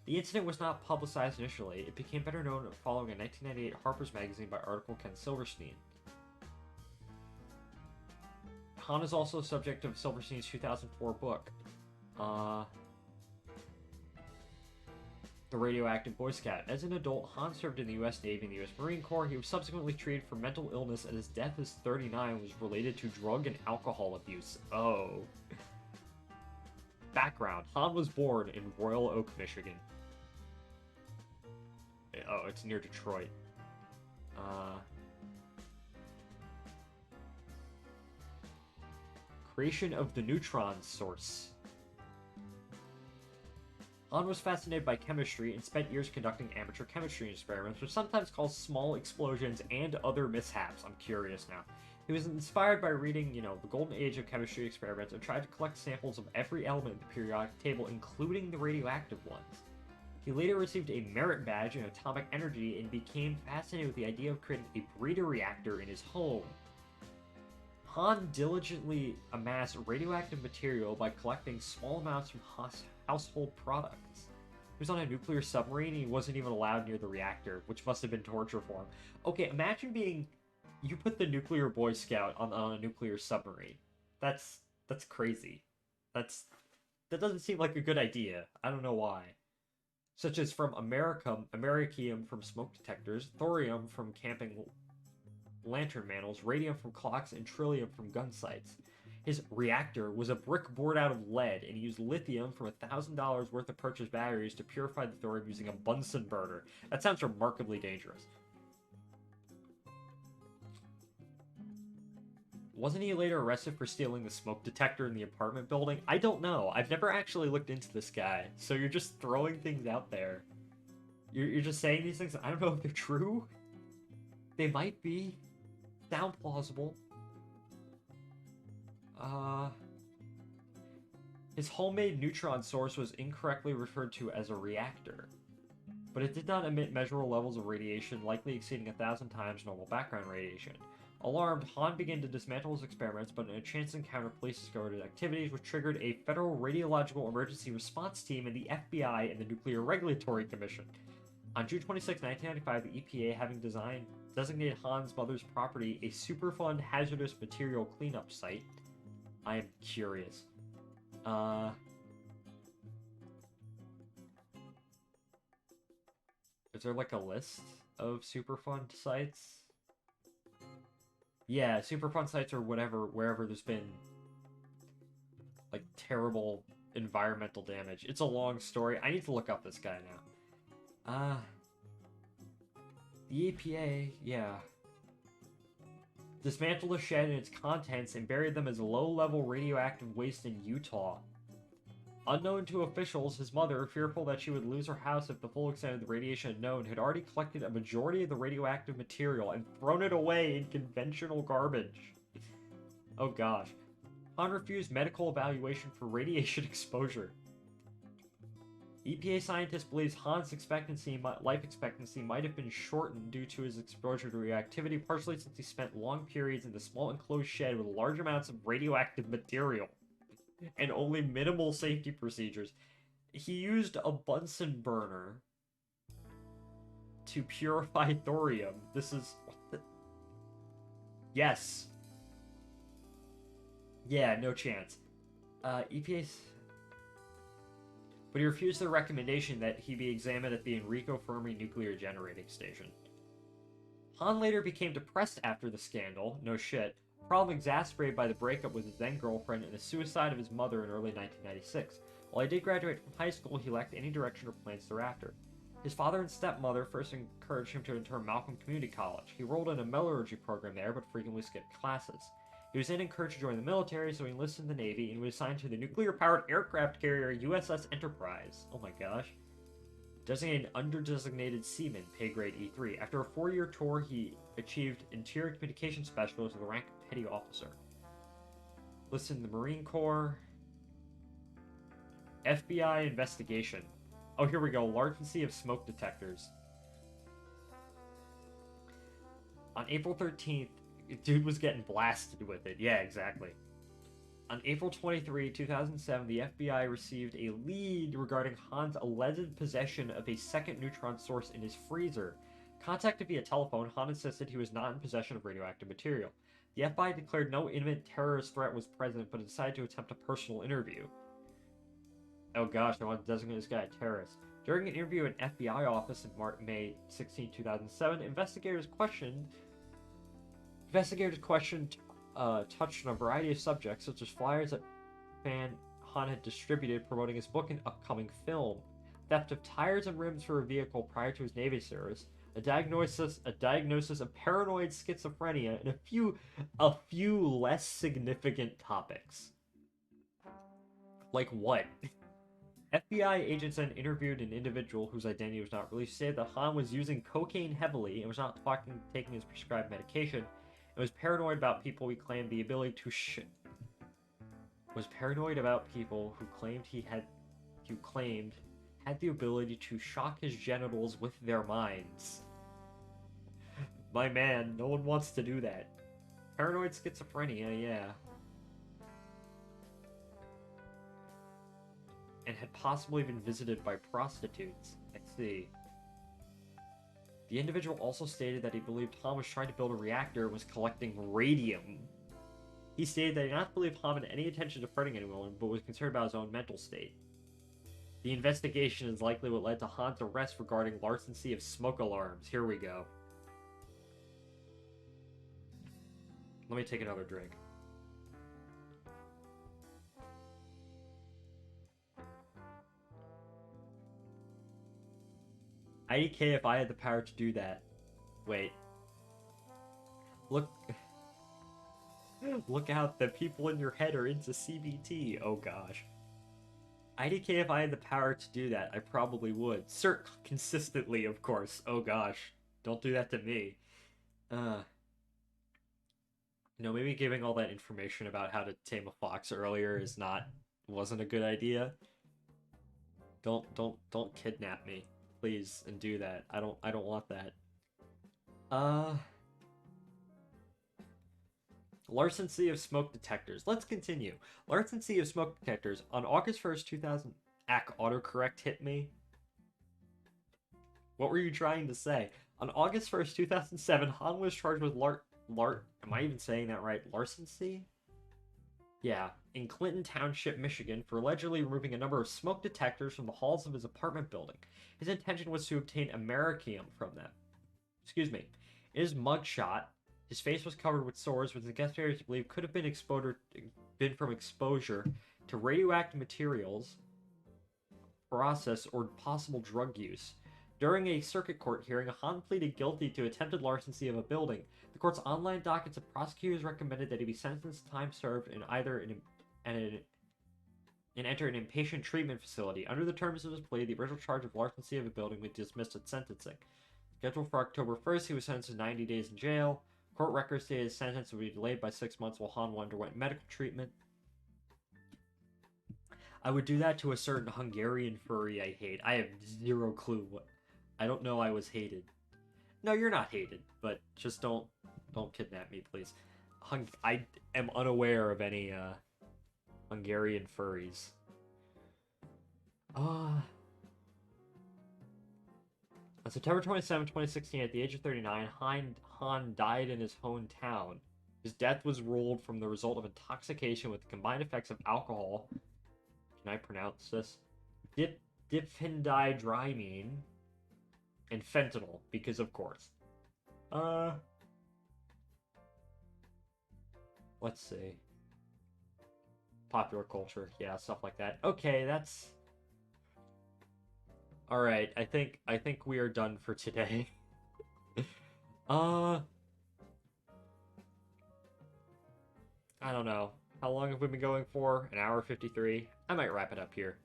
The incident was not publicized initially. It became better known following a 1998 Harper's Magazine by article Ken Silverstein. Han is also subject of Silverstein's 2004 book, The Radioactive Boy Scout. As an adult, Han served in the U.S. Navy and the U.S. Marine Corps. He was subsequently treated for mental illness, and his death as 39 was related to drug and alcohol abuse. Oh. Background. Han was born in Royal Oak, Michigan. Oh, it's near Detroit. Creation of the neutron source. Han was fascinated by chemistry and spent years conducting amateur chemistry experiments, which sometimes cause small explosions and other mishaps. I'm curious now. He was inspired by reading, the golden age of chemistry experiments and tried to collect samples of every element in the periodic table, including the radioactive ones. He later received a merit badge in atomic energy and became fascinated with the idea of creating a breeder reactor in his home. Han diligently amassed radioactive material by collecting small amounts from household products. He was on a nuclear submarine and he wasn't even allowed near the reactor, which must have been torture for him. Okay, imagine you put the nuclear Boy Scout on a nuclear submarine. That's crazy. That doesn't seem like a good idea. I don't know why. Such as from americium from smoke detectors, thorium from camping lantern mantle, radium from clocks, and trillium from gun sights. His reactor was a brick board out of lead, and he used lithium from $1,000 worth of purchased batteries to purify the thorium using a Bunsen burner. That sounds remarkably dangerous. Wasn't he later arrested for stealing the smoke detector in the apartment building? I don't know. I've never actually looked into this guy, so you're just throwing things out there. You're just saying these things. I don't know if they're true. They might be. Sound plausible. His homemade neutron source was incorrectly referred to as a reactor, but it did not emit measurable levels of radiation, likely exceeding 1,000 times normal background radiation. Alarmed, Han began to dismantle his experiments, but in a chance encounter, police discovered his activities, which triggered a Federal Radiological Emergency Response Team in the FBI and the Nuclear Regulatory Commission. On June 26, 1995, the EPA, having designated Han's mother's property a Superfund hazardous material cleanup site. I am curious. Is there like a list of Superfund sites? Yeah, Superfund sites or whatever, wherever there's been like terrible environmental damage. It's a long story. I need to look up this guy now. The EPA, yeah. Dismantled the shed and its contents and buried them as low-level radioactive waste in Utah. Unknown to officials, his mother, fearful that she would lose her house if the full extent of the radiation had known, had already collected a majority of the radioactive material and thrown it away in conventional garbage. Oh gosh. Han refused medical evaluation for radiation exposure. EPA scientists believe Han's life expectancy might have been shortened due to his exposure to reactivity, partially since he spent long periods in the small enclosed shed with large amounts of radioactive material and only minimal safety procedures. He used a Bunsen burner to purify thorium. This is... Yes. Yeah, no chance. EPA's... But he refused the recommendation that he be examined at the Enrico Fermi nuclear generating station. Han later became depressed after the scandal, no shit, problem exacerbated by the breakup with his then-girlfriend and the suicide of his mother in early 1996. While he did graduate from high school, he lacked any direction or plans thereafter. His father and stepmother first encouraged him to enter Malcolm Community College. He enrolled in a metallurgy program there, but frequently skipped classes. He was then encouraged to join the military, so he enlisted in the Navy and was assigned to the nuclear-powered aircraft carrier USS Enterprise. Oh my gosh. Designated under-designated seaman, pay grade E3. After a 4-year tour, he achieved interior communications specialist with the rank of petty officer. Listed in the Marine Corps. FBI investigation. Oh, here we go. Largency of smoke detectors. On April 13th, dude was getting blasted with it. Yeah, exactly. On April 23, 2007, the FBI received a lead regarding Han's alleged possession of a second neutron source in his freezer. Contacted via telephone, Han insisted he was not in possession of radioactive material. The FBI declared no imminent terrorist threat was present, but decided to attempt a personal interview. Oh gosh, I want to designate this guy a terrorist. During an interview in an FBI office in May 16, 2007, investigators touched on a variety of subjects, such as flyers that Han had distributed promoting his book and upcoming film, theft of tires and rims for a vehicle prior to his Navy service, a diagnosis of paranoid schizophrenia, and a few less significant topics. Like what? FBI agents then interviewed an individual whose identity was not released, said that Han was using cocaine heavily and was not taking his prescribed medication, and was paranoid about people he claimed the ability to was paranoid about people who claimed had the ability to shock his genitals with their minds. My man, no one wants to do that. Paranoid schizophrenia, yeah. And had possibly been visited by prostitutes. I see. The individual also stated that he believed Han was trying to build a reactor and was collecting radium. He stated that he did not believe Han had any intention of hurting anyone, but was concerned about his own mental state. The investigation is likely what led to Han's arrest regarding larceny of smoke alarms. Here we go. Let me take another drink. IDK if I had the power to do that. Wait. Look out, the people in your head are into CBT. Oh gosh. IDK if I had the power to do that, I probably would. Consistently, of course. Oh gosh. Don't do that to me. Maybe giving all that information about how to tame a fox earlier wasn't a good idea. Don't kidnap me, please, and do that. I don't want that. Larceny of smoke detectors. Let's continue. Larceny of smoke detectors. On August 1st, 2000... autocorrect hit me. What were you trying to say? On August 1st, 2007, Han was charged with am I even saying that right? Larceny? Yeah, in Clinton Township, Michigan, for allegedly removing a number of smoke detectors from the halls of his apartment building. His intention was to obtain americium from them. Excuse me. In his mugshot, his face was covered with sores, which the investigators believe could have been from exposure to radioactive materials, process, or possible drug use. During a circuit court hearing, Han pleaded guilty to attempted larceny of a building. The court's online dockets of prosecutors recommended that he be sentenced to time served in either and enter an inpatient treatment facility. Under the terms of his plea, the original charge of larceny of a building was dismissed at sentencing. Scheduled for October 1st, he was sentenced to 90 days in jail. Court records say his sentence would be delayed by 6 months while Han underwent medical treatment. I would do that to a certain Hungarian furry I hate. I have zero clue what... I don't know I was hated. No, you're not hated, but just don't kidnap me, please. I am unaware of any Hungarian furries. On September 27, 2016, at the age of 39, Han died in his hometown. His death was ruled from the result of intoxication with the combined effects of alcohol. Can I pronounce this? Diphenhydramine and fentanyl, because of course. Let's see. Popular culture, yeah, stuff like that. Okay, that's all right. I think we are done for today. uh, I don't know. How long have we been going for? An hour 53. I might wrap it up here.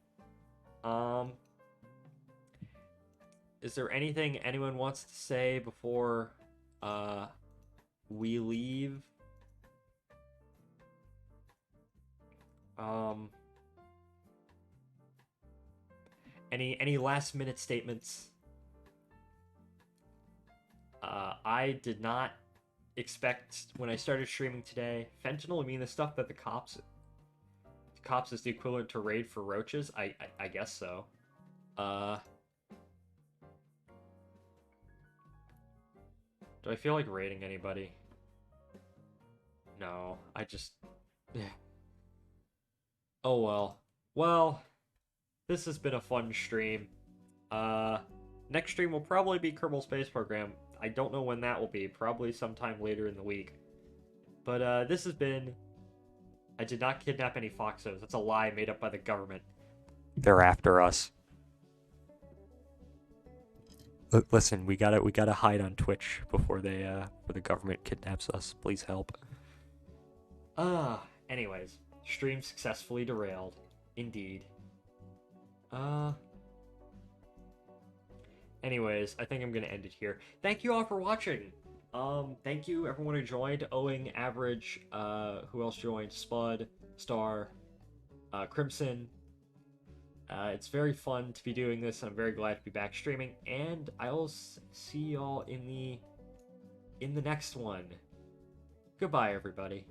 Um, is there anything anyone wants to say before uh we leave? Um, any last minute statements? I did not expect when I started streaming today. Fentanyl, I mean the stuff that the cops is the equivalent to raid for roaches. I guess so. Uh, do I feel like raiding anybody? No, I just. Oh well. Well, this has been a fun stream. Uh, next stream will probably be Kerbal Space Program. I don't know when that will be. Probably sometime later in the week. But this has been. I did not kidnap any foxos. That's a lie made up by the government. They're after us. Listen, we gotta hide on Twitch before the government kidnaps us. Please help. Anyways, stream successfully derailed. Indeed. Uh. Anyways, I think I'm gonna end it here. Thank you all for watching. Thank you everyone who joined. Owing, Average, who else joined? Spud, Star, Crimson. It's very fun to be doing this, and I'm very glad to be back streaming. And I'll see y'all in the next one. Goodbye, everybody.